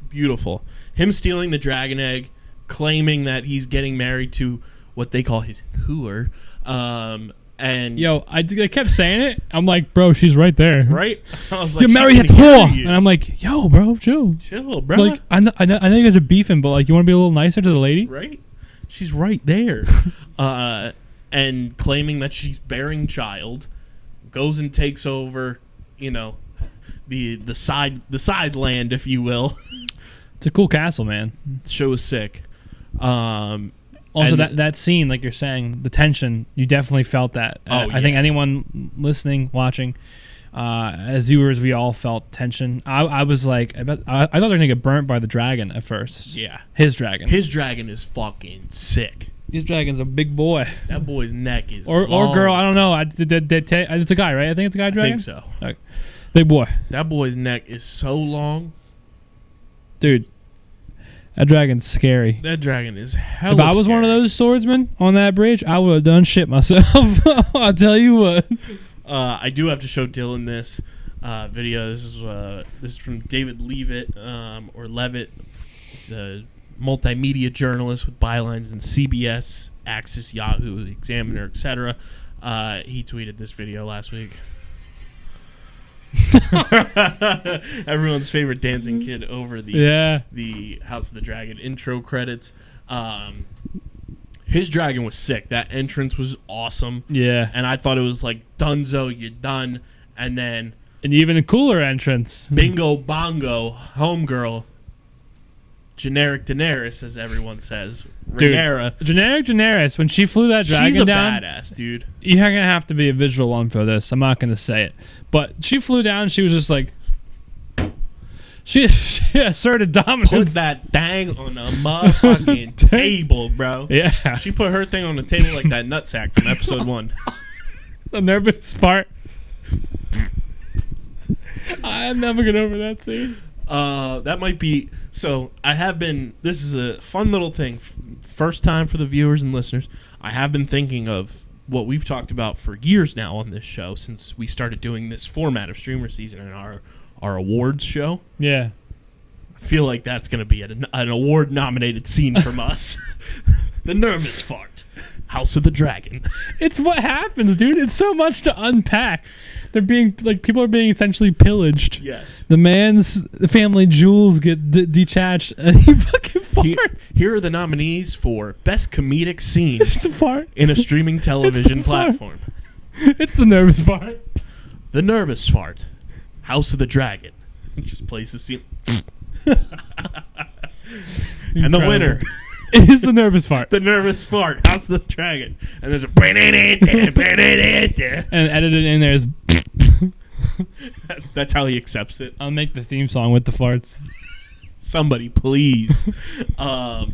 Beautiful. Him stealing the dragon egg, claiming that he's getting married to what they call his whore. And yo, I kept saying it. I'm like, bro, she's right there. Right? I was like, you're married to whore. And I'm like, yo, bro, chill. Chill, bro. Like, I know you guys are beefing, but you want to be a little nicer to the lady? Right? She's right there. And claiming that she's bearing child, goes and takes over, the side land, if you will. It's a cool castle, man. The show is sick. Also, that scene, like you're saying, the tension, you definitely felt that. I think anyone listening, watching, as viewers, we all felt tension. I was like, I thought they were going to get burnt by the dragon at first. Yeah. His dragon. His dragon is fucking sick. His dragon's a big boy. That boy's neck is or girl, I don't know. It's a guy, right? I think it's a guy dragon? I think so. Okay. Big boy. That boy's neck is so long. Dude, that dragon's scary. That dragon is hella If I was scary. one of those swordsmen on that bridge, I would have done shit myself. I'll tell you what. I do have to show Dylan this video. This is from David Leavitt, or Levitt. He's a multimedia journalist with bylines in CBS, Axis, Yahoo, Examiner, etc. He tweeted this video last week. Everyone's favorite dancing kid over the House of the Dragon intro credits. His dragon was sick. That entrance was awesome. Yeah. And I thought it was like, dunzo, you're done. And then... An even cooler entrance. Bingo bongo, homegirl. Generic Daenerys, as everyone says. Rhaenyra. Generic Daenerys, when she flew that dragon She's a down... badass, dude. You're going to have to be a visual one for this. I'm not going to say it. But she flew down, she was just like... She asserted dominance. Put that thing on a motherfucking table, bro. Yeah. She put her thing on the table like that nutsack from episode 1. The nervous part. I'm never get over that scene. That might be... So, I have been... This is a fun little thing. First time for the viewers and listeners. I have been thinking of what we've talked about for years now on this show since we started doing this format of Streamer Season in our awards show. Yeah. I feel like that's going to be an award-nominated scene from us. The nervous fart. House of the Dragon. It's what happens, dude. It's so much to unpack. They're being, like, people are being essentially pillaged. Yes. The man's family jewels get detached, and he fucking farts. Here are the nominees for Best Comedic Scene There's a fart. in a streaming television fart. platform. It's the nervous fart. The nervous fart. House of the Dragon. It just plays the scene. And the winner is the nervous fart. The nervous fart. House of the Dragon. And there's a... And edited in there is... That's how he accepts it. I'll make the theme song with the farts. Somebody, please. I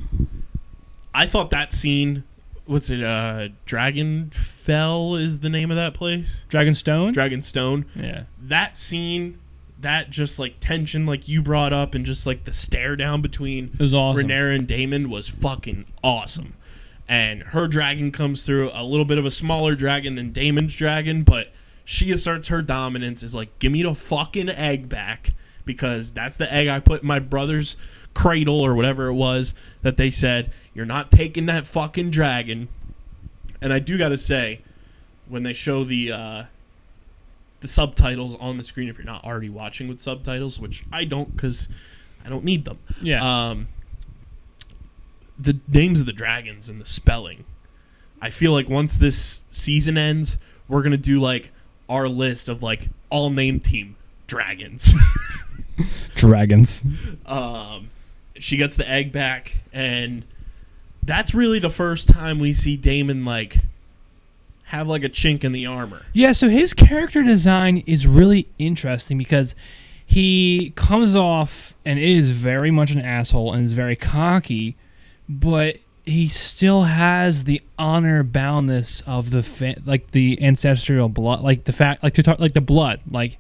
thought that scene... Was it Dragonfell is the name of that place? Dragonstone? Dragonstone. Yeah. That scene, that just like tension like you brought up and just like the stare down between it was awesome. Rhaenyra and Daemon was fucking awesome. And her dragon comes through, a little bit of a smaller dragon than Daemon's dragon, but she asserts her dominance, is like, give me the fucking egg back, because that's the egg I put in my brother's cradle or whatever it was that they said, you're not taking that fucking dragon. And I do gotta say, when they show the subtitles on the screen, if you're not already watching with subtitles, which I don't because I don't need them. Yeah. The names of the dragons and the spelling. I feel like once this season ends, we're gonna do like our list of like all name team dragons. Dragons. She gets the egg back, and that's really the first time we see Daemon like have like a chink in the armor. Yeah, so his character design is really interesting because he comes off and is very much an asshole and is very cocky, but he still has the honor boundness of the like the ancestral blood, like the fact, like to talk, like the blood, like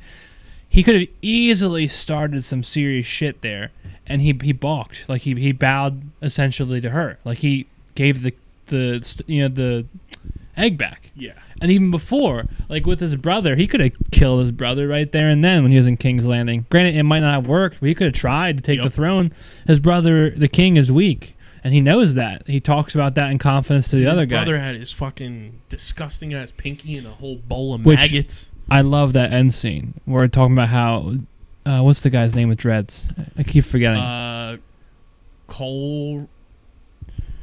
he could have easily started some serious shit there, and he balked, like he bowed essentially to her, like he gave the egg back. Yeah. And even before, like with his brother, he could have killed his brother right there and then when he was in King's Landing. Granted, it might not have worked, but he could have tried to take the throne. His brother, the king, is weak, and he knows that. He talks about that in confidence to the other guy. His brother had his fucking disgusting ass pinky and a whole bowl of maggots. I love that end scene where we're talking about how, what's the guy's name with dreads? I keep forgetting.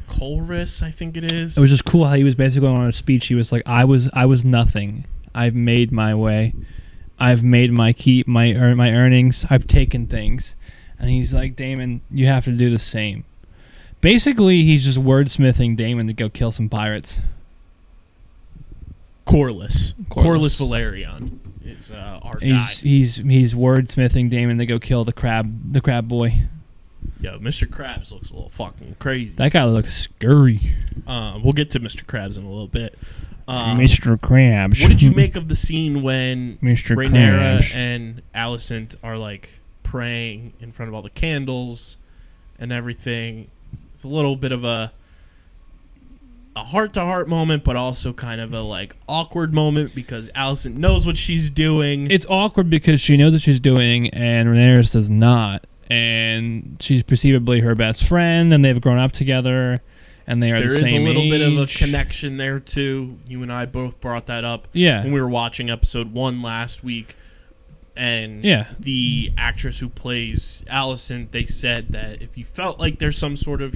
Colress, I think it is. It was just cool how he was basically going on a speech. He was like, I was nothing. I've made my way. I've made my earnings. I've taken things. And he's like, Daemon, you have to do the same. Basically, he's just wordsmithing Daemon to go kill some pirates. Corlys Valerian is our guy. He's wordsmithing Daemon to go kill the crab boy. Yo, Mr. Krabs looks a little fucking crazy. That guy looks scary. We'll get to Mr. Krabs in a little bit. Mr. Krabs. What did you make of the scene when Mr. Rhaenyra Krabs and Alicent are like praying in front of all the candles and everything? It's a little bit of a heart-to-heart moment, but also kind of a like awkward moment because Alicent knows what she's doing. It's awkward because she knows what she's doing and Rhaenyra does not. And she's perceivably her best friend, and they've grown up together, and they are the same age. There is a little bit of a connection there, too. You and I both brought that up when we were watching episode 1 last week. And Yeah. the actress who plays Allison, they said that if you felt like there's some sort of,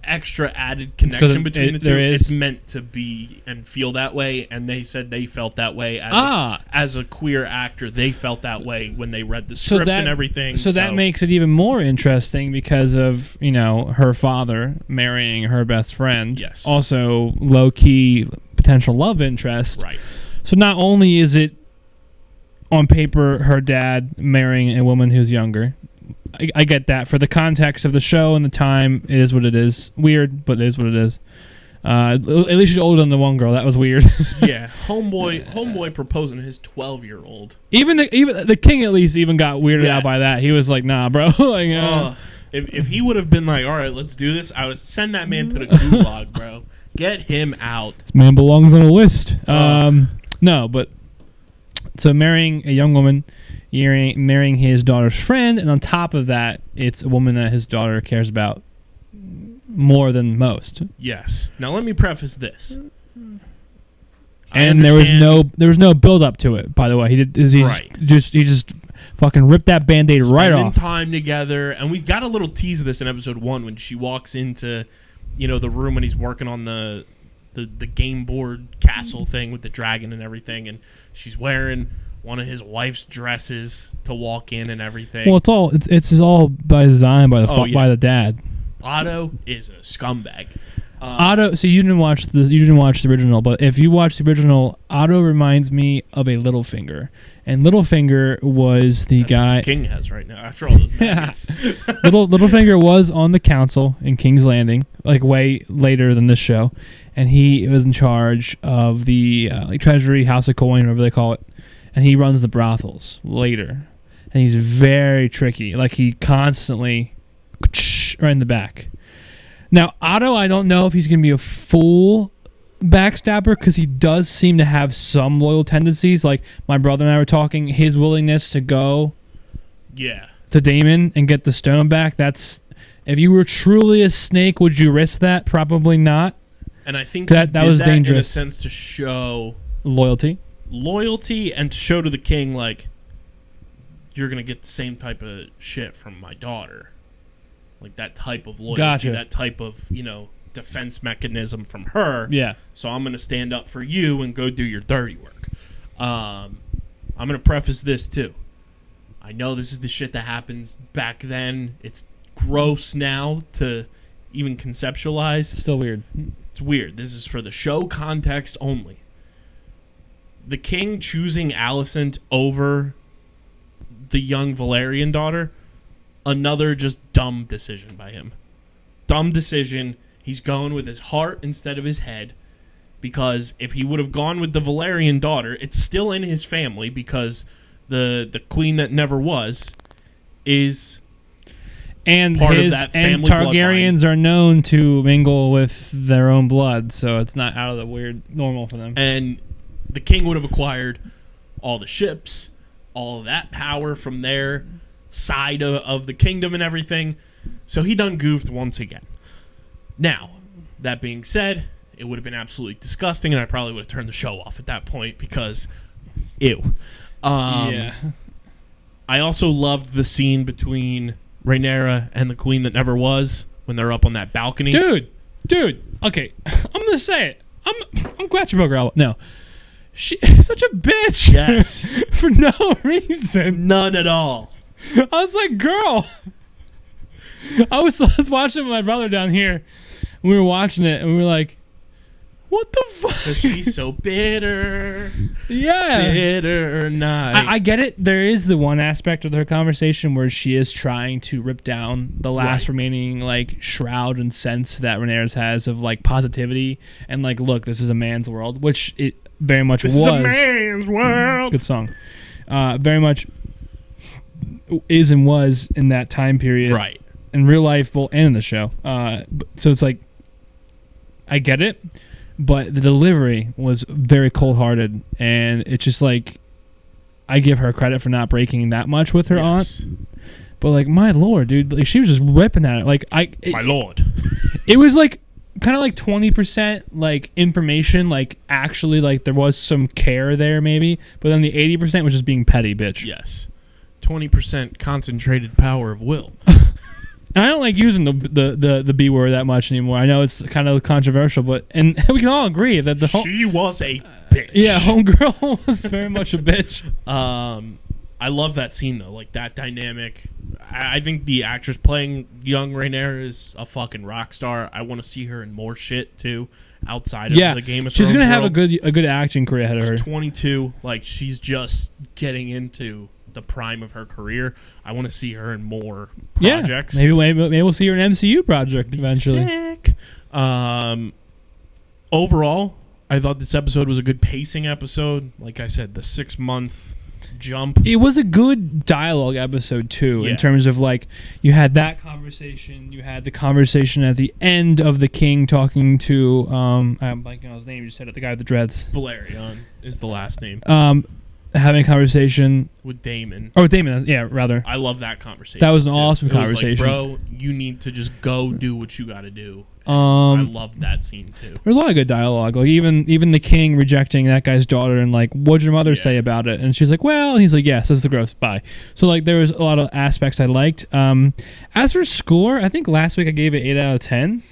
extra added connection between the two, it's meant to be and feel that way. And they said they felt that way as a queer actor. They felt that way when they read the script and everything. So that makes it even more interesting because of, her father marrying her best friend. Yes. Also, low-key potential love interest. Right. So not only is it on paper her dad marrying a woman who's younger. I get that. For the context of the show and the time, it is what it is. Weird, but it is what it is. At least she's older than the one girl. That was weird. Yeah, homeboy proposing to his 12-year-old. Even the king at least even got weirded out by that. He was like, "Nah, bro." If he would have been like, "All right, let's do this," I would send that man to the gulag, bro. Get him out. This man belongs on a list. No, but so marrying a young woman. Marrying his daughter's friend, and on top of that, it's a woman that his daughter cares about more than most. Yes. Now let me preface this. And there was no build up to it. By the way, he just fucking ripped that Band-Aid right off. Spending time together, and we got a little tease of this in episode 1 when she walks into, the room when he's working on the game board castle thing with the dragon and everything, and she's wearing one of his wife's dresses to walk in and everything. Well, it's all by design by the dad. Otto is a scumbag. Otto. So you didn't watch the original, but if you watch the original, Otto reminds me of a Littlefinger, and Littlefinger was the guy what King has right now after all those maggots. Littlefinger was on the council in King's Landing, like way later than this show, and he was in charge of the Treasury, House of Coin, whatever they call it. And he runs the brothels later. And he's very tricky. Like, he constantly right in the back. Now, Otto, I don't know if he's going to be a full backstabber because he does seem to have some loyal tendencies. Like, my brother and I were talking, his willingness to go to Damon and get the stone back. That's, if you were truly a snake, would you risk that? Probably not. And I think that was dangerous. In a sense to show loyalty and to show to the king, like, you're gonna get the same type of shit from my daughter, like that type of loyalty, that type of defense mechanism from her. So I'm gonna stand up for you and go do your dirty work. I'm gonna preface this too. I know this is the shit that happens back then. It's gross now to even conceptualize. It's still weird. It's weird. This is for the show context only. The king choosing Alicent over the young Valerian daughter, another just dumb decision by him. Dumb decision. He's going with his heart instead of his head, because if he would have gone with the Valerian daughter, it's still in his family because the queen that never was is part of that family Targaryens bloodline. Are known to mingle with their own blood, so it's not out of the weird normal for them. And the king would have acquired all the ships, all of that power from their side of the kingdom and everything. So he done goofed once again. Now, that being said, it would have been absolutely disgusting, and I probably would have turned the show off at that point because, ew. I also loved the scene between Rhaenyra and the queen that never was when they're up on that balcony. Dude. Okay, I'm gonna say it. I'm glad you broke her elbow. No. She's such a bitch. Yes. For no reason. None at all. I was like, girl. I was watching with my brother down here. And we were watching it, and we were like, what the fuck? She's so bitter. Yeah. Bitter night. I get it. There is the one aspect of her conversation where she is trying to rip down the last remaining, shroud and sense that Rhaenyra has of, positivity. And, look, this is a man's world, which it very much was. This is a man's world. Good song. Very much is and was in that time period. Right. In real life, and in the show. So it's like, I get it. But the delivery was very cold-hearted, and it's just I give her credit for not breaking that much with her aunt. But my lord, dude, she was just ripping at it. My lord. It was kind of like 20% like information, like actually like there was some care there maybe, but then the 80% was just being petty, bitch. Yes. 20% concentrated power of will. And I don't like using the B word that much anymore. I know it's kind of controversial, but and we can all agree that she was a bitch. Yeah, homegirl was very much a bitch. I love that scene though, like that dynamic. I think the actress playing young Rhaenyra is a fucking rock star. I want to see her in more shit too, outside of the Game of Thrones. She's gonna have world. a good acting career ahead of her. She's 22, like she's just getting into the prime of her career. I want to see her in more projects. Yeah, maybe we'll see her in an MCU project eventually. Sick. Overall, I thought this episode was a good pacing episode. Like I said, the 6-month jump. It was a good dialogue episode too, in terms of like you had that conversation, you had the conversation at the end of the king talking to I'm blanking on his name. You just said it, the guy with the dreads. Valerian is the last name. Having a conversation with Damon. Oh, with Damon, yeah, rather. I love that conversation. That was an awesome conversation. Like, bro, you need to just go do what you got to do. I love that scene too. There's a lot of good dialogue. Like even the king rejecting that guy's daughter and like, what'd your mother say about it? And she's like, well, and he's like, yes, this is the gross. Bye. So like there was a lot of aspects I liked. As for score, I think last week I gave it 8 out of 10.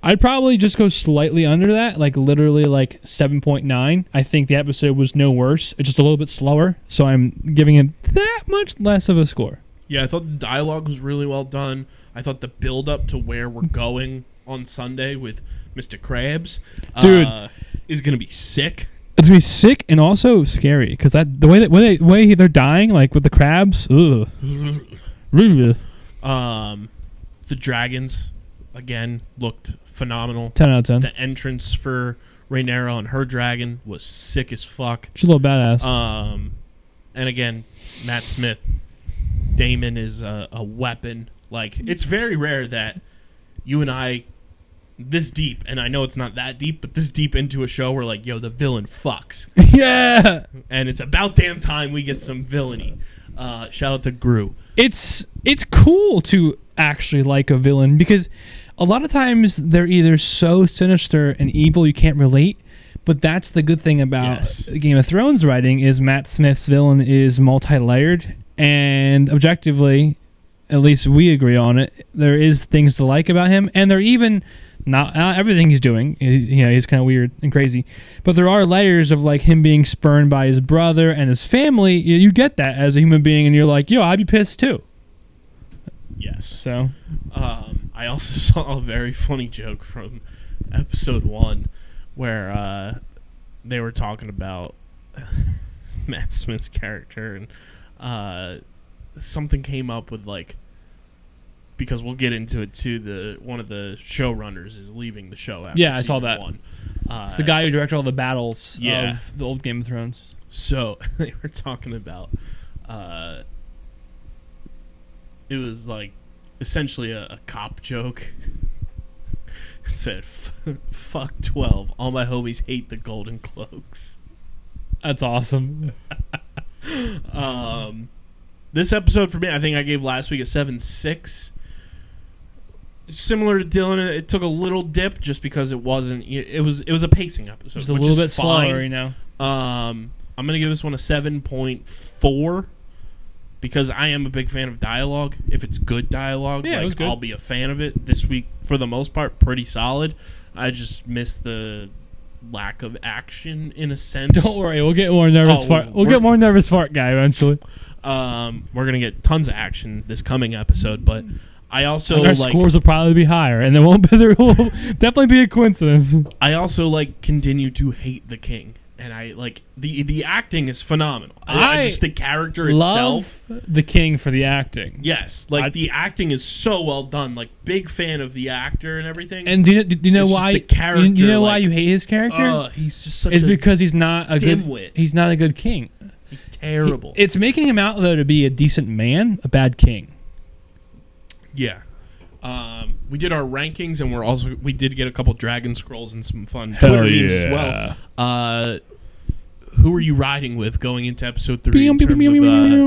I'd probably just go slightly under that, like literally like 7.9. I think the episode was no worse. It's just a little bit slower, so I'm giving it that much less of a score. Yeah, I thought the dialogue was really well done. I thought the build up to where we're going on Sunday with Mr. Krabs, dude, is gonna be sick. It's gonna be sick and also scary because the way they're dying, like with the crabs. Ugh. The dragons again looked phenomenal. 10 out of 10. The entrance for Rhaenyra on her dragon was sick as fuck. She's a little badass. And again, Matt Smith, Damon is a weapon. Like, it's very rare that you and I, this deep, and I know it's not that deep, but this deep into a show, we're like, yo, the villain fucks. Yeah. And it's about damn time we get some villainy. Shout out to Gru. It's cool to actually like a villain because a lot of times they're either so sinister and evil you can't relate, but that's the good thing about Game of Thrones writing is Matt Smith's villain is multi-layered, and objectively, at least we agree on it, there is things to like about him, and they're even not everything he's doing. He's kind of weird and crazy, but there are layers of like him being spurned by his brother and his family. You get that as a human being, and you're like, yo, I'd be pissed too. Yes. So, I also saw a very funny joke from episode 1 where they were talking about Matt Smith's character, and something came up with like, because we'll get into it too, one of the showrunners is leaving the show after I saw that. 1. It's the guy who directed all the battles of the old Game of Thrones. So they were talking about it was like essentially a cop joke. It said, fuck 12. All my homies hate the golden cloaks. That's awesome. This episode for me, I think I gave last week a 7.6. Similar to Dylan, it took a little dip just because it was a pacing episode. Just a little bit slower, I'm gonna give this one a 7.4 because I am a big fan of dialogue. If it's good dialogue, it was good. I'll be a fan of it. This week, for the most part, pretty solid. I just missed the lack of action in a sense. Don't worry, we'll get more nervous. We'll get more nervous fart guy eventually. We're gonna get tons of action this coming episode, but I also our scores will probably be higher, and there will definitely be a coincidence. I also continue to hate the king, and I like the acting is phenomenal. I just the character itself. Love the king for the acting. Yes, the acting is so well done. Like, big fan of the actor and everything. And do you know why? The character, you know why you hate his character? He's just such it's because he's not a dimwit. He's not a good king. He's terrible. It's making him out though to be a decent man, a bad king. Yeah. We did our rankings, and we did get a couple Dragon Scrolls and some fun Twitter memes as well. who are you riding with going into episode 3 in terms of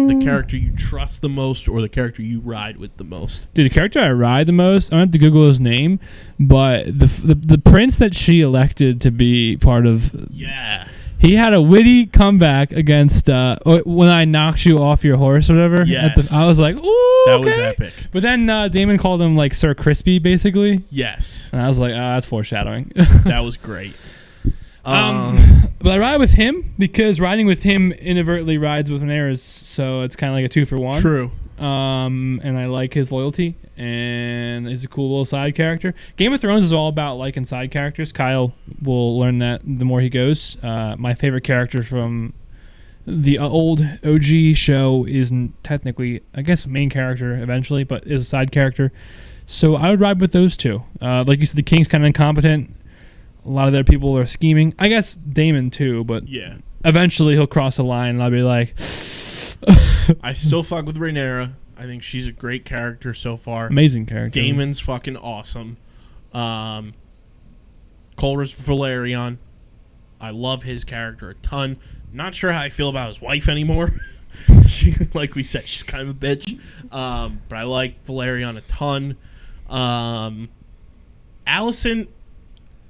the character you trust the most or the character you ride with the most? Dude, the character I ride the most, I don't have to Google his name, but the prince that she elected to be part of... Yeah. He had a witty comeback against when I knocked you off your horse or whatever. Yes. I was like, ooh, That okay. was epic. But then Damon called him like Sir Crispy, basically. Yes. And I was like, oh, that's foreshadowing. That was great. But I ride with him because riding with him inadvertently rides with Rhaenyra's, so it's kind of like a 2-for-1. True. And I like his loyalty, and he's a cool little side character. Game of Thrones is all about liking side characters. Kyle will learn that the more he goes. My favorite character from the old OG show isn't technically, I guess, main character eventually, but is a side character. So I would ride with those two. Like you said, the king's kind of incompetent. A lot of their people are scheming. I guess Daemon too, but Yeah. eventually he'll cross a line, and I'll be like... I still fuck with Rhaenyra. I think she's a great character so far. Amazing character. Daemon's fucking awesome. Corlys Valerion. I love his character a ton. Not sure how I feel about his wife anymore. She, like we said, she's kind of a bitch. But I like Valerion a ton. Alicent,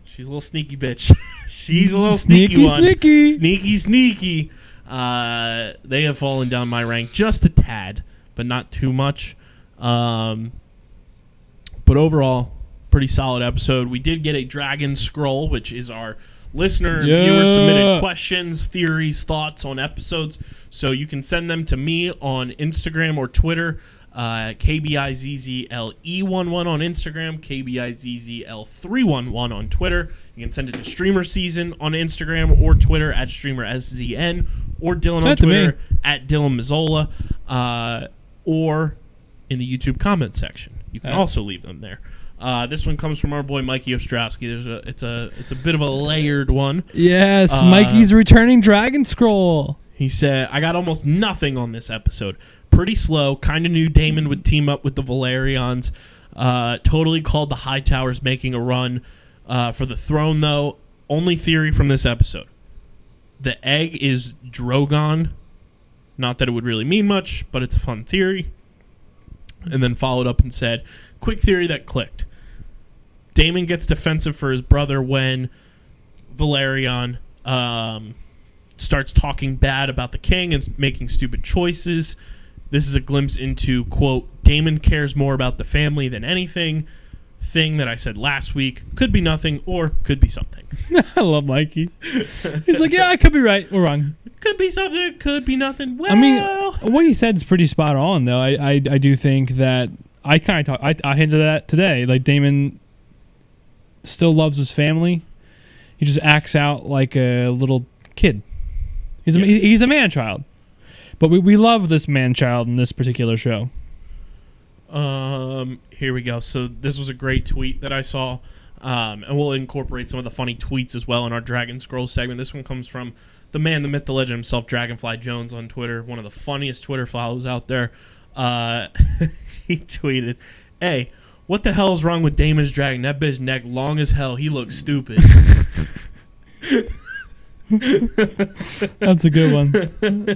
she's a little sneaky bitch. She's a little sneaky one. Sneaky. They have fallen down my rank just a tad, but not too much. But overall, pretty solid episode. We did get a Dragon Scroll, which is our listener and viewer submitted questions, theories, thoughts on episodes. So you can send them to me on Instagram or Twitter. KBIZZLE11 on Instagram, KBIZZL311 on Twitter. You can send it to StreamerSZN on Instagram or Twitter at StreamerSZN, or Dylan on Twitter at Dylan Mazzola, or in the YouTube comment section. You can also leave them there. This one comes from our boy Mikey Ostrowski. It's a bit of a layered one. Yes, Mikey's returning Dragon Scroll. He said, I got almost nothing on this episode. Pretty slow. Kind of knew Daemon would team up with the Valerians. Totally called the Hightowers making a run for the throne, though. Only theory from this episode. The egg is Drogon. Not that it would really mean much, but it's a fun theory. And then followed up and said, quick theory that clicked. Daemon gets defensive for his brother when Valerian starts talking bad about the king and making stupid choices. This is a glimpse into, quote, Daemon cares more about the family than anything. Thing that I said last week. Could be nothing or could be something. I love Mikey. He's like, yeah, I could be right. We're wrong. Could be something. Could be nothing. Well, I mean, what he said is pretty spot on, though. I do think that I kind of I hinted at that today. Like, Daemon still loves his family. He just acts out like a little kid. He's a man-child. But we love this man-child in this particular show. Here we go. So this was a great tweet that I saw, and we'll incorporate some of the funny tweets as well in our Dragon Scroll segment. This one comes from the man, the myth, the legend himself, Dragonfly Jones on Twitter, one of the funniest Twitter follows out there. He tweeted, "Hey, what the hell is wrong with Daemon's dragon? That bitch neck long as hell. He looks stupid." That's a good one.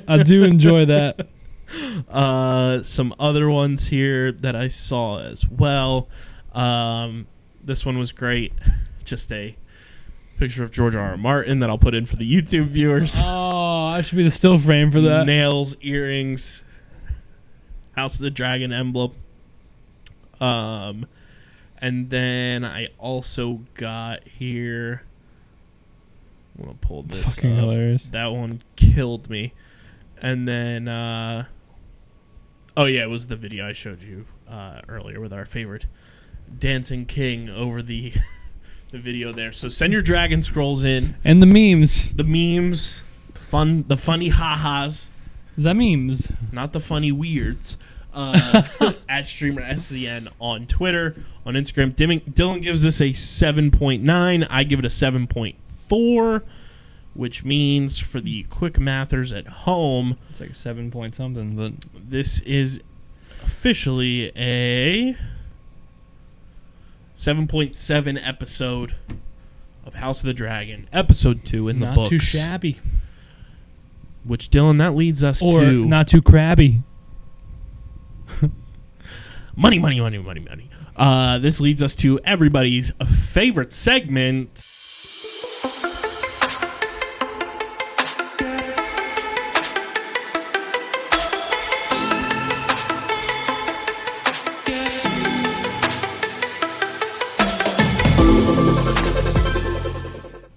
I do enjoy that. Some other ones here that I saw as well. This one was great. Just a picture of George R.R. Martin that I'll put in for the YouTube viewers. Oh, I should be the still frame for that. Nails, earrings, House of the Dragon emblem. And then I also got here. I'm gonna pull this. It's fucking hilarious. That one killed me. And then, oh yeah, it was the video I showed you earlier with our favorite dancing king over the the video there. So send your Dragon Scrolls in. And the memes. The memes, the funny ha-has. Is that memes? Not the funny weirds. At StreamerSZN on Twitter, on Instagram. Dylan gives this a 7.9. I give it a 7.4, which means for the quick mathers at home, It's like 7 point something, but this is officially a 7.7 episode of House of the Dragon, episode 2 in the not books. too shabby. Which, Dylan, that leads us Or to... not too crabby. Money. This leads us to everybody's favorite segment.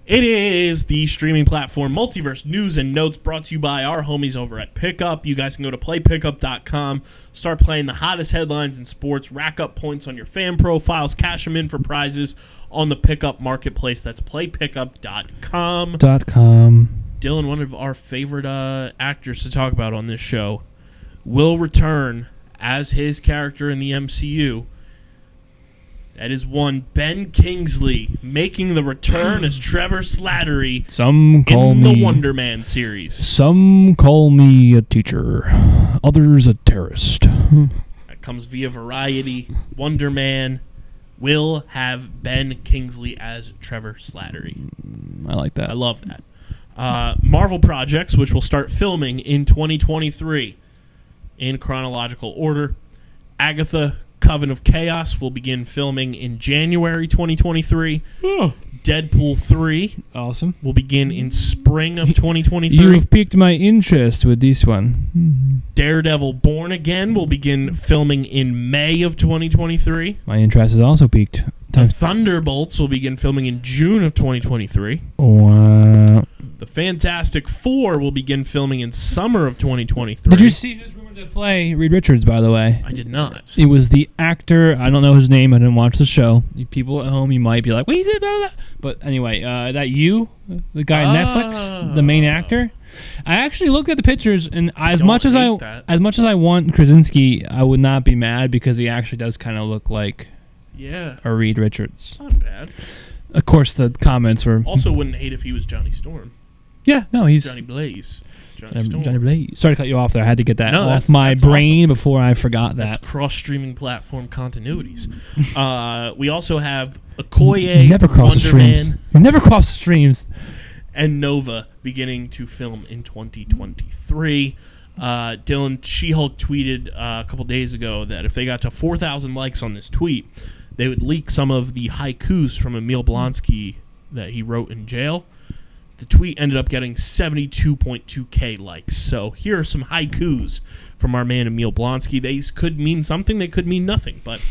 It is the streaming platform Multiverse News and Notes, brought to you by our homies over at Pickup. You guys can go to playpickup.com, start playing the hottest headlines in sports, rack up points on your fan profiles, cash them in for prizes on the Pickup marketplace. That's playpickup.com. Dylan, one of our favorite actors to talk about on this show, will return as his character in the MCU. That is one Ben Kingsley making the return as Trevor Slattery in the Wonder Man series. Some call me a teacher, others a terrorist. That comes via Variety. Wonder Man will have Ben Kingsley as Trevor Slattery. I like that. I love that. Marvel projects, which will start filming in 2023 in chronological order. Agatha Coven of Chaos will begin filming in January 2023. Oh. Deadpool 3 Awesome. will begin in spring of 2023. You have piqued my interest with this one. Daredevil Born Again will begin filming in May of 2023. My interest is also piqued. The Thunderbolts will begin filming in June of 2023. Wow. The Fantastic Four will begin filming in summer of 2023. Did you see who's rumored to play Reed Richards, by the way? I did not. It was the actor. I don't know his name. I didn't watch the show. You people at home, you might be like, "What is it?" Blah, blah, blah. But anyway, the guy on Netflix, the main actor. I actually looked at the pictures, and as much as I want Krasinski, I would not be mad because he actually does kind of look like a Reed Richards. Not bad. Of course, the comments were also wouldn't hate if he was Johnny Storm. Yeah, no, he's Johnny Blaze. Johnny Blaze. Sorry to cut you off there. I had to get that off my that's brain awesome. Before I forgot that. That's cross-streaming platform continuities. We also have Okoye, Never cross the Wonder streams. Man, You never cross the streams. and Nova beginning to film in 2023. Dylan, She-Hulk tweeted a couple days ago that if they got to 4,000 likes on this tweet, they would leak some of the haikus from Emil Blonsky that he wrote in jail. The tweet ended up getting 72.2k likes. So here are some haikus from our man Emil Blonsky. These could mean something, they could mean nothing, but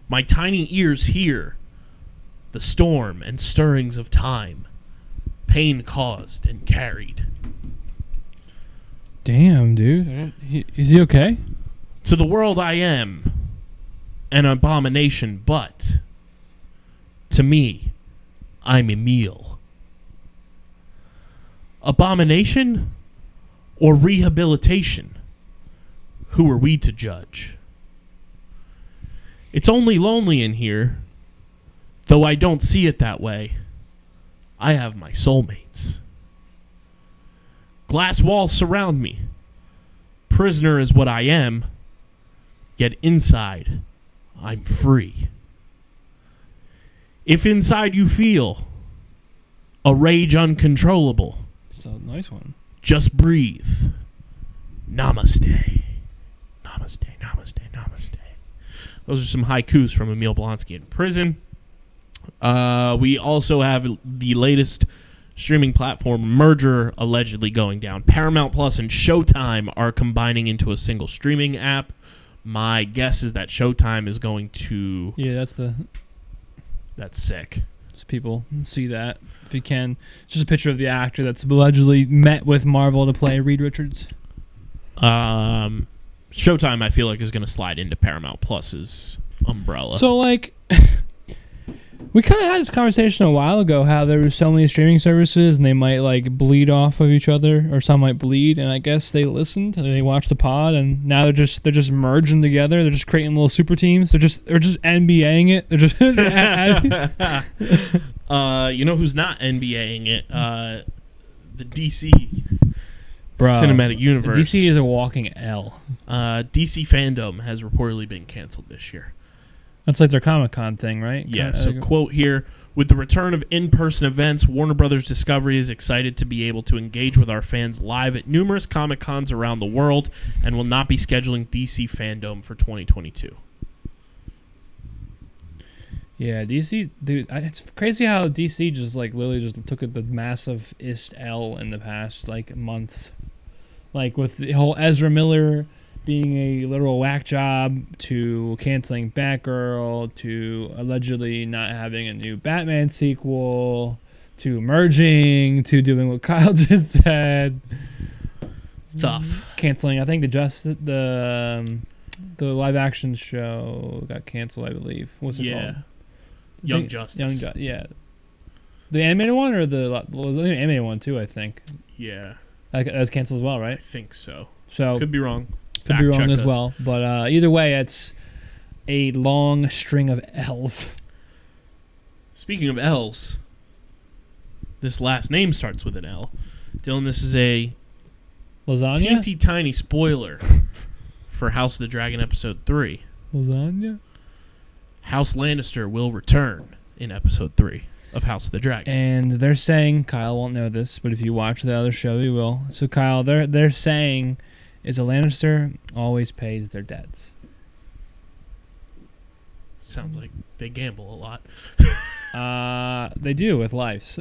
my tiny ears hear the storm and stirrings of time, pain caused and carried. Damn, dude. Is he okay? To the world I am an abomination, but to me, I'm Emil. Abomination or rehabilitation? Who are we to judge? It's only lonely in here, though I don't see it that way. I have my soulmates. Glass walls surround me. Prisoner is what I am, yet inside, I'm free. If inside you feel a rage uncontrollable, It's a nice one. just breathe. Namaste. Namaste, namaste, namaste. Those are some haikus from Emil Blonsky in prison. We also have the latest streaming platform merger allegedly going down. Paramount Plus and Showtime are combining into a single streaming app. My guess is that Showtime is going to... Yeah, That's sick. just people see that if you can. It's just a picture of the actor that's allegedly met with Marvel to play Reed Richards. Showtime, I feel like, is going to slide into Paramount Plus's umbrella. So, like, we kind of had this conversation a while ago how there were so many streaming services and they might, like, bleed off of each other, or some might bleed, and I guess they listened and they watched the pod, and now they're just merging together. They're just creating little super teams. They're just NBAing it. They're just you know who's not NBAing it? The DC cinematic universe. DC is a walking L. DC fandom has reportedly been canceled this year. That's like their Comic-Con thing, right? Yeah, so quote here, With the return of in-person events, Warner Brothers Discovery is excited to be able to engage with our fans live at numerous Comic-Cons around the world and will not be scheduling DC Fandom for 2022. Yeah, DC, dude, it's crazy how DC just like literally just took the massive-ist L in the past like months. Like with the whole Ezra Miller being a literal whack job, to canceling Batgirl, to allegedly not having a new Batman sequel, to merging, to doing what Kyle just said. It's tough. Canceling, I think the live action show got canceled, I believe. What's it called? Young Justice. Yeah. The animated one or the animated one too, I think. Yeah. That was canceled as well, right? I think so. So could be wrong. Could be wrong as well. But either way, it's a long string of L's. Speaking of L's, this last name starts with an L. Dylan, this is a Lasagna? teensy tiny spoiler for House of the Dragon Episode 3. Lasagna? House Lannister will return in Episode 3 of House of the Dragon. And they're saying, Kyle won't know this, but if you watch the other show, you will. So, Kyle, they're saying is a Lannister always pays their debts. Sounds like they gamble a lot. They do with lives.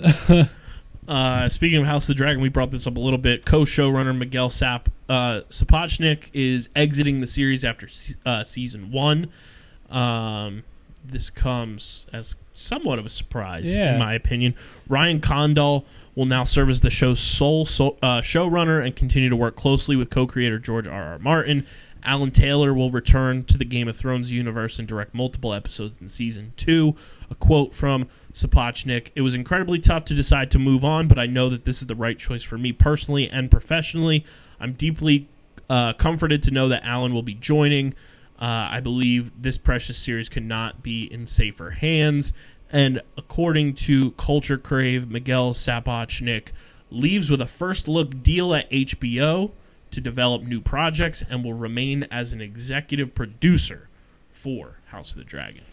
Speaking of House of the Dragon, we brought this up a little bit. Co-showrunner Miguel Sapochnik is exiting the series after season 1. This comes as somewhat of a surprise, in my opinion. Ryan Condal will now serve as the show's sole showrunner and continue to work closely with co-creator George R.R. Martin. Alan Taylor will return to the Game of Thrones universe and direct multiple episodes in Season 2. A quote from Sapochnik: "It was incredibly tough to decide to move on, but I know that this is the right choice for me personally and professionally. I'm deeply comforted to know that Alan will be joining. I believe this precious series could not be in safer hands." And according to Culture Crave, Miguel Sapochnik leaves with a first-look deal at HBO to develop new projects and will remain as an executive producer for House of the Dragon.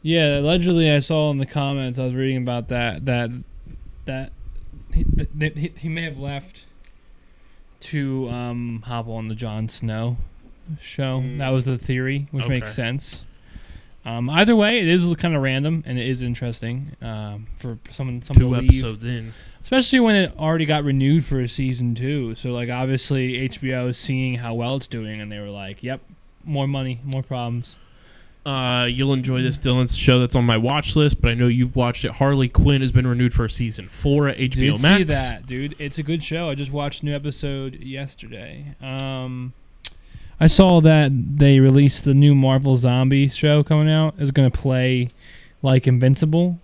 Yeah, allegedly I saw in the comments, I was reading about that he may have left to hop on the Jon Snow show. That was the theory, which makes sense. Either way, it is kind of random and it is interesting for someone 2 episodes in, especially when it already got renewed for a season 2. So like obviously HBO is seeing how well it's doing, and they were like, "Yep, more money, more problems." You'll enjoy this, Dylan. It's a show that's on my watch list, but I know you've watched it. Harley Quinn has been renewed for season 4 at HBO Max. See that, dude? It's a good show. I just watched a new episode yesterday. I saw that they released the new Marvel Zombie show coming out. It's going to play like Invincible,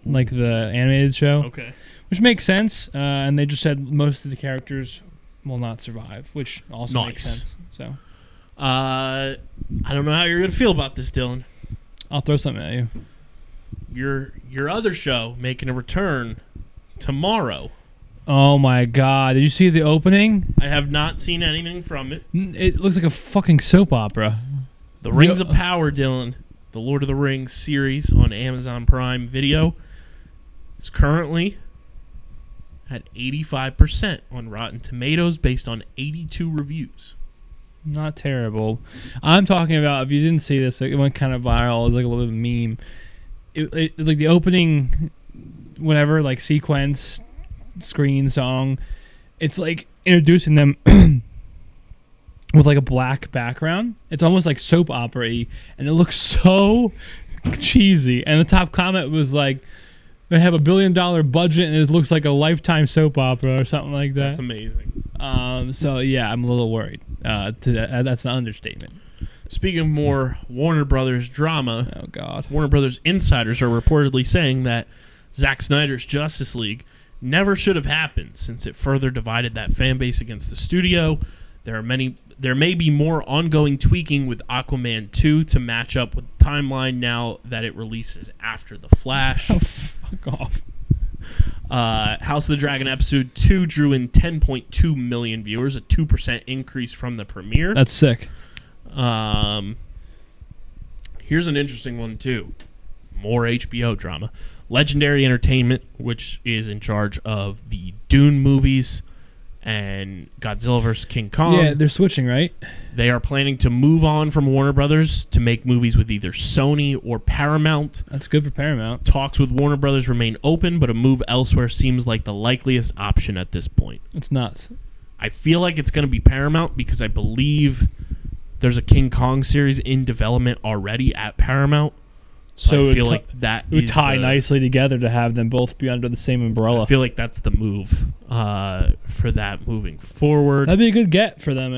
like the animated show. Okay. Which makes sense. And they just said most of the characters will not survive, which also makes sense. So, I don't know how you're going to feel about this, Dylan. I'll throw something at you. Your other show making a return tomorrow. Oh my God! Did you see the opening? I have not seen anything from it. It looks like a fucking soap opera. The Rings of Power, Dylan, the Lord of the Rings series on Amazon Prime Video, is currently at 85% on Rotten Tomatoes based on 82 reviews. Not terrible. I'm talking about, if you didn't see this, it went kind of viral. It was like a little bit of a meme. It like the opening, whatever, like sequence, screen song, it's like introducing them with like a black background. It's almost like soap opera-y, and it looks so cheesy. And the top comment was like, they have $1 billion budget and it looks like a Lifetime soap opera or something like that. That's amazing. So yeah, I'm a little worried. That's an understatement. Speaking of more Warner Brothers drama, oh God, Warner Brothers insiders are reportedly saying that Zack Snyder's Justice League never should have happened, since it further divided that fan base against the studio. There may be more ongoing tweaking with Aquaman 2 to match up with the timeline now that it releases after The Flash. Oh, fuck off. House of the Dragon Episode 2 drew in 10.2 million viewers, a 2% increase from the premiere. That's sick. Here's an interesting one, too. More HBO drama. Legendary Entertainment, which is in charge of the Dune movies and Godzilla vs. King Kong. Yeah, they're switching, right? They are planning to move on from Warner Brothers to make movies with either Sony or Paramount. That's good for Paramount. Talks with Warner Brothers remain open, but a move elsewhere seems like the likeliest option at this point. It's nuts. I feel like it's going to be Paramount because I believe there's a King Kong series in development already at Paramount. So I feel like that would tie nicely together to have them both be under the same umbrella. I feel like that's the move for that moving forward. That'd be a good get for them,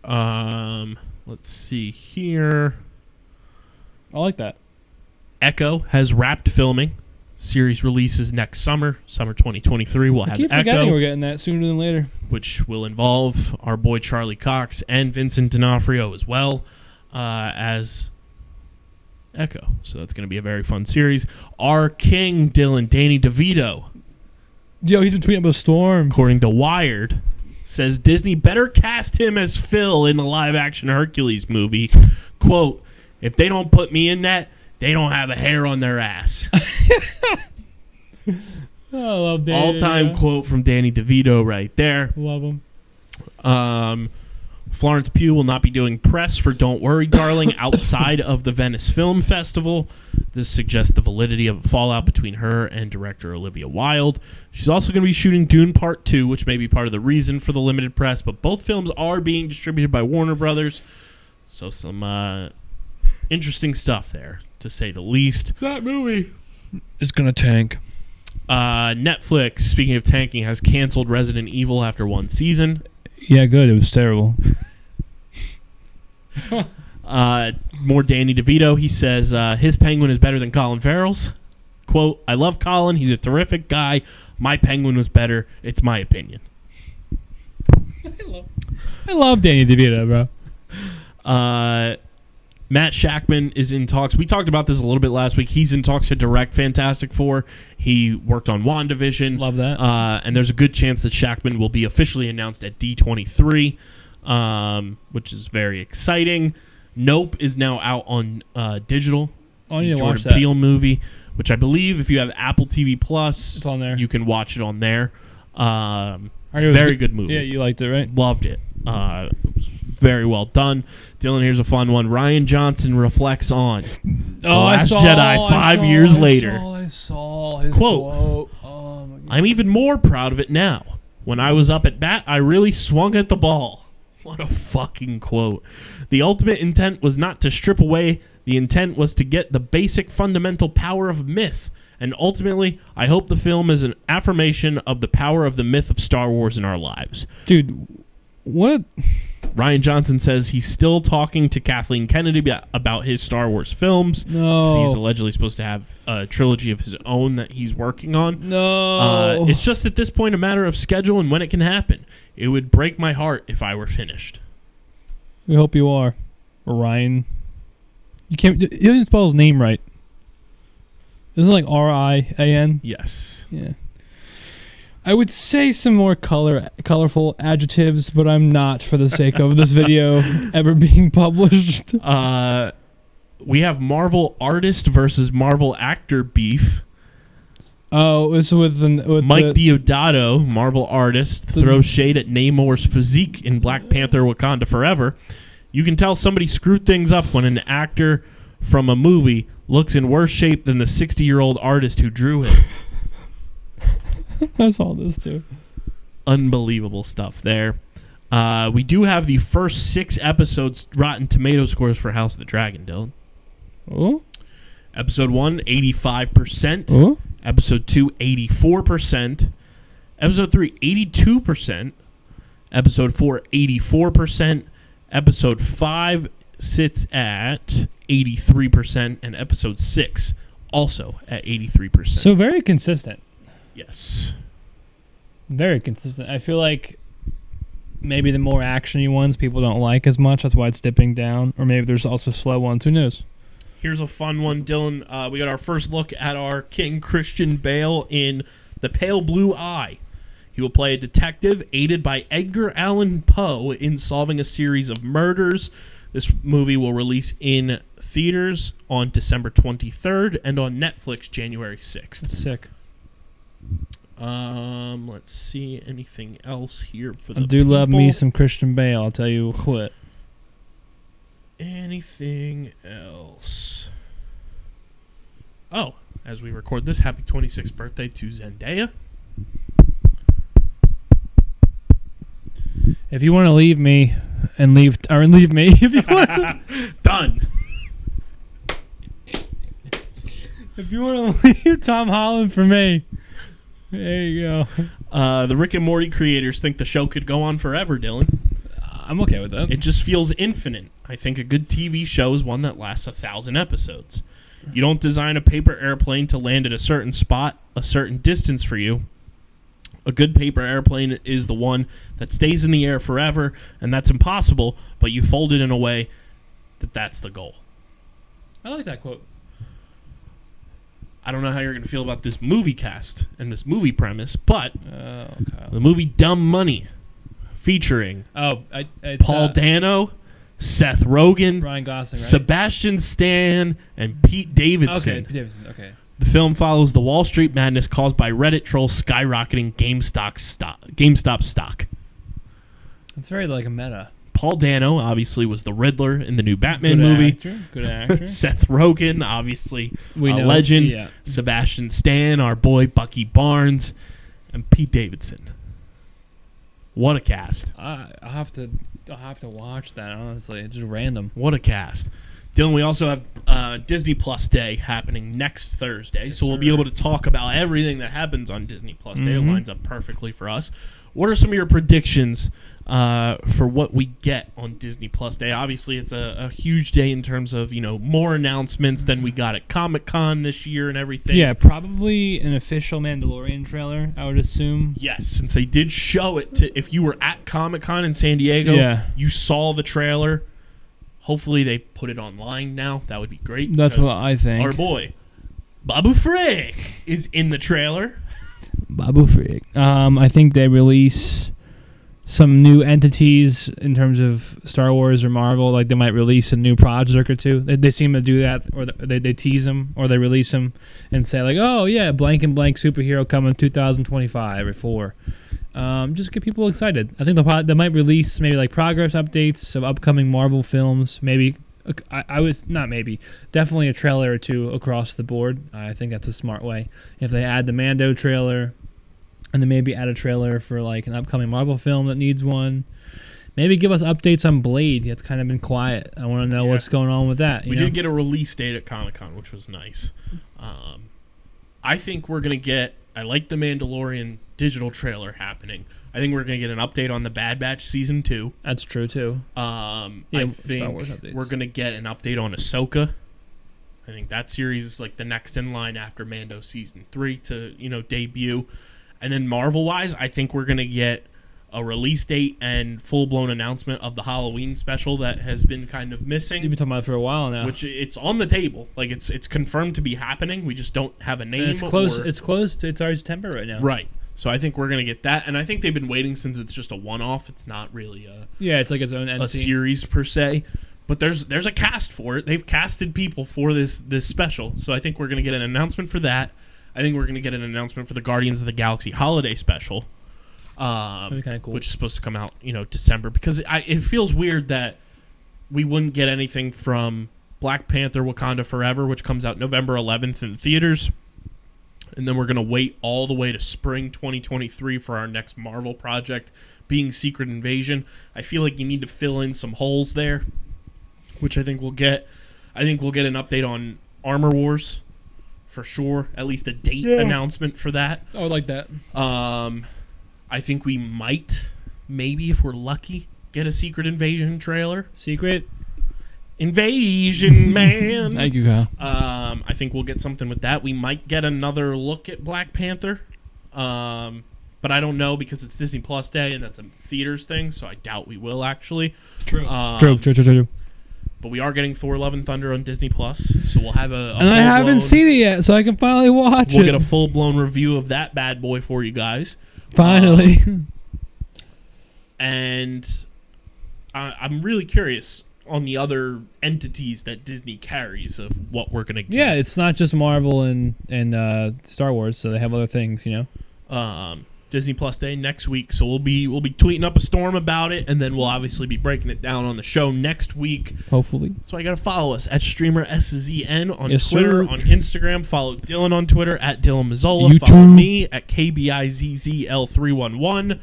man. Let's see here. I like that. Echo has wrapped filming. Series releases next summer 2023. We'll have keep forgetting Echo, we're getting that sooner than later. which will involve our boy Charlie Cox and Vincent D'Onofrio as well as Echo. So that's going to be a very fun series. Our king, Dylan, Danny DeVito, Yo, he's been tweeting about Storm. according to Wired, says Disney better cast him as Phil in the live-action Hercules movie. Quote, if they don't put me in that, they don't have a hair on their ass. I love Danny. All-time quote from Danny DeVito right there. Love him. Florence Pugh will not be doing press for Don't Worry, Darling outside of the Venice Film Festival. This suggests the validity of a fallout between her and director Olivia Wilde. She's also going to be shooting Dune Part 2, which may be part of the reason for the limited press, but both films are being distributed by Warner Brothers. So some interesting stuff there, to say the least. That movie is going to tank. Netflix, speaking of tanking, has canceled Resident Evil after one season. Yeah, good. It was terrible. More Danny DeVito. He says his Penguin is better than Colin Farrell's. Quote, I love Colin. He's a terrific guy. My Penguin was better. It's my opinion. I love Danny DeVito, bro. Matt Shackman is in talks. We talked about this a little bit last week. He's in talks to direct Fantastic Four. He worked on WandaVision. Love that. And there's a good chance that Shackman will be officially announced at D23, which is very exciting. Nope is now out on digital. Oh, you need to watch Jordan that. Peele movie, which I believe if you have Apple TV Plus, It's on there. You can watch it on there. Very Very good movie. Yeah, you liked it, right? Loved it. It was very well done. Dylan, here's a fun one. Ryan Johnson reflects on The Last Jedi 5 years later. I saw his Quote, Oh, my God. I'm even more proud of it now. When I was up at bat, I really swung at the ball. What a fucking quote. The ultimate intent was not to strip away. The intent was to get the basic fundamental power of myth. And ultimately, I hope the film is an affirmation of the power of the myth of Star Wars in our lives. Dude, what? Ryan Johnson says he's still talking to Kathleen Kennedy about his Star Wars films. No. 'Cause he's allegedly supposed to have a trilogy of his own that he's working on. No. It's just at this point a matter of schedule and when it can happen. It would break my heart if I were finished. We hope you are. Ryan. You didn't spell his name right. Isn't it like R-I-A-N? Yes. Yeah. I would say some more colorful adjectives, but I'm not for the sake of this video ever being published. We have Marvel artist versus Marvel actor beef. Oh, it's with Mike Deodato, Marvel artist, throws shade at Namor's physique in Black Panther Wakanda Forever. You can tell somebody screwed things up when an actor from a movie looks in worse shape than the 60-year-old artist who drew him. I saw this too. Unbelievable stuff there. We do have the first 6 episodes Rotten Tomato scores for House of the Dragon, Dylan. Oh? Episode 1, 85%. Oh? Episode 2, 84%. Episode 3, 82%. Episode 4, 84%. Episode 5 sits at 83%. And episode 6 also at 83%. So very consistent. Yes. Very consistent. I feel like maybe the more action-y ones people don't like as much. That's why it's dipping down. Or maybe there's also slow ones. Who knows? Here's a fun one, Dylan. We got our first look at our King Christian Bale in The Pale Blue Eye. He will play a detective aided by Edgar Allan Poe in solving a series of murders. This movie will release in theaters on December 23rd and on Netflix January 6th. That's sick. Let's see anything else here for the I do love people. me some Christian Bale. I'll tell you what. Anything else? Oh, as we record this, happy 26th birthday to Zendaya. If you want to leave me and leave me, if you want, Done. if you want to leave Tom Holland for me, there you go. The Rick and Morty creators think the show could go on forever, Dylan. I'm okay with that. It just feels infinite. I think a good TV show is one that lasts 1,000 episodes. You don't design a paper airplane to land at a certain spot, a certain distance for you. A good paper airplane is the one that stays in the air forever, and that's impossible, but you fold it in a way that that's the goal. I like that quote. I don't know how you're going to feel about this movie cast and this movie premise, but Okay. the movie Dumb Money, featuring It's Paul Dano, Seth Rogen, Ryan Gosling, right? Sebastian Stan, and Pete Davidson. Okay, Pete Davidson. Okay. The film follows the Wall Street madness caused by Reddit trolls skyrocketing GameStop stock. It's very like a meta. Paul Dano obviously was the Riddler in the new Batman Good movie. actor. Good actor. Seth Rogen, obviously We a know. legend. Yeah. Sebastian Stan, our boy Bucky Barnes, and Pete Davidson. What a cast! I'll have to watch that. Honestly, it's just random. What a cast! Dylan, we also have Disney Plus Day happening next Thursday, Yes, so we'll be sir. able to talk about everything that happens on Disney Plus Day. It Mhm. lines up perfectly for us. What are some of your predictions for what we get on Disney Plus Day? Obviously, it's a huge day in terms of more announcements than we got at Comic-Con this year and everything. Yeah, probably an official Mandalorian trailer, I would assume. Yes, since they did show it to, if you were at Comic-Con in San Diego, Yeah. you saw the trailer. Hopefully they put it online now. That would be great. That's because what I think. our boy, Babu Frick, is in the trailer. Babu Frick. I think they release some new entities in terms of Star Wars or Marvel. Like they might release a new project or two. They seem to do that, or they tease them, or they release them and say like, oh yeah, blank and blank superhero coming 2025 or 4. Just get people excited. I think they might release maybe like progress updates of upcoming Marvel films. Maybe definitely a trailer or two across the board. I think that's a smart way. If they add the Mando trailer, and then maybe add a trailer for like an upcoming Marvel film that needs one. Maybe give us updates on Blade. It's kind of been quiet. I want to know what's going on with that. We did get a release date at Comic-Con, which was nice. I think we're going to get... I like the Mandalorian digital trailer happening. I think we're going to get an update on the Bad Batch Season 2. That's true, too. I Star think Wars updates. we're going to get an update on Ahsoka. I think that series is like the next in line after Mando Season 3 to, debut. And then Marvel-wise, I think we're going to get a release date and full-blown announcement of the Halloween special that has been kind of missing. You've been talking about it for a while now. Which it's on the table. Like it's confirmed to be happening. We just don't have a name. And it's close. It's close. It's already September right now. Right. So I think we're going to get that. And I think they've been waiting since it's just a one-off. It's not really Yeah, it's like its own a entity. series per se. But there's a cast for it. They've casted people for this special. So I think we're going to get an announcement for that. I think we're going to get an announcement for the Guardians of the Galaxy holiday special, That'd be kinda cool. which is supposed to come out, December. Because it feels weird that we wouldn't get anything from Black Panther: Wakanda Forever, which comes out November 11th in theaters, and then we're going to wait all the way to spring 2023 for our next Marvel project, being Secret Invasion. I feel like you need to fill in some holes there, which I think we'll get. I think we'll get an update on Armor Wars. For sure, at least a date announcement for that. Oh, I like that. I think we might, maybe if we're lucky, get a Secret Invasion trailer. Secret Invasion, man. Thank you, Kyle. I think we'll get something with that. We might get another look at Black Panther. But I don't know because it's Disney Plus Day and that's a theaters thing, so I doubt we will actually. True. True. But we are getting Thor: Love and Thunder on Disney Plus, so we'll have a And I haven't seen it yet, so I can finally watch We'll it. get a full-blown review of that bad boy for you guys. Finally. And I'm really curious on the other entities that Disney carries of what we're gonna get. Yeah, it's not just Marvel and Star Wars, so they have other things, Disney Plus Day next week, so we'll be tweeting up a storm about it, and then we'll obviously be breaking it down on the show next week. Hopefully. So I gotta follow us at StreamerSZN on Yes, Twitter, sir. on Instagram. Follow Dylan on Twitter at Dylan Mazzola. YouTube. Follow me at KBIZZL311.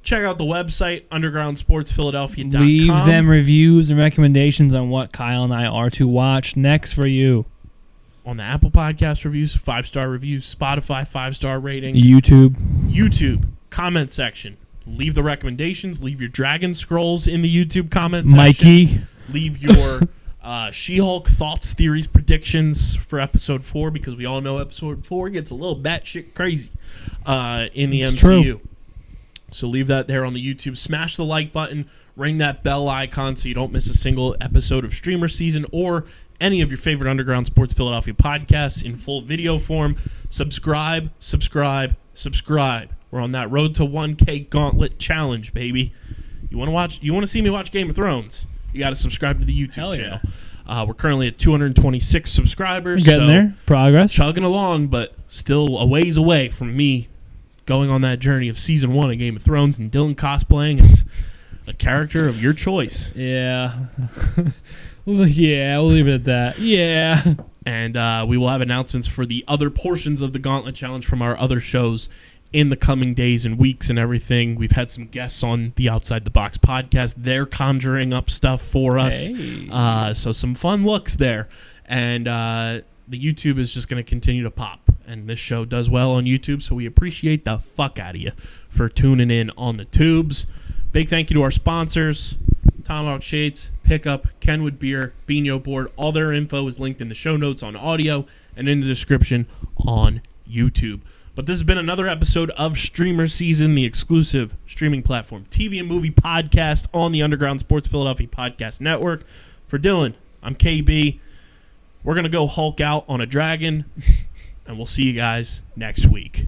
Check out the website, undergroundsportsphiladelphia.com. Leave them reviews and recommendations on what Kyle and I are to watch next for you. on the Apple Podcast reviews, 5-star reviews, Spotify 5-star ratings, YouTube comment section. Leave the recommendations. Leave your Dragon Scrolls in the YouTube comment section. Mikey. Leave your She-Hulk thoughts, theories, predictions for episode 4, because we all know episode 4 gets a little batshit crazy in the It's MCU. true. So leave that there on the YouTube. Smash the like button. Ring that bell icon so you don't miss a single episode of Streamer Season or any of your favorite Underground Sports Philadelphia podcasts in full video form. Subscribe. We're on that road to 1K Gauntlet Challenge, baby. You want to see me watch Game of Thrones? You got to subscribe to the YouTube Hell yeah. channel. We're currently at 226 subscribers. Getting there. Progress. Chugging along, but still a ways away from me going on that journey of Season 1 of Game of Thrones and Dylan cosplaying as a character of your choice. Yeah. Yeah, we'll leave it at that. Yeah. And we will have announcements for the other portions of the Gauntlet Challenge from our other shows in the coming days and weeks and everything. We've had some guests on the Outside the Box podcast. They're conjuring up stuff for us. Hey. So some fun looks there. And the YouTube is just going to continue to pop. And this show does well on YouTube, so we appreciate the fuck out of you for tuning in on the tubes. Big thank you to our sponsors, Tomahawk Shades, Pickup, Kenwood Beer, Beano Board. All their info is linked in the show notes on audio and in the description on YouTube. But this has been another episode of Streamer Season, the exclusive streaming platform TV and movie podcast on the Underground Sports Philadelphia Podcast Network. For Dylan, I'm KB. We're going to go Hulk out on a dragon, and we'll see you guys next week.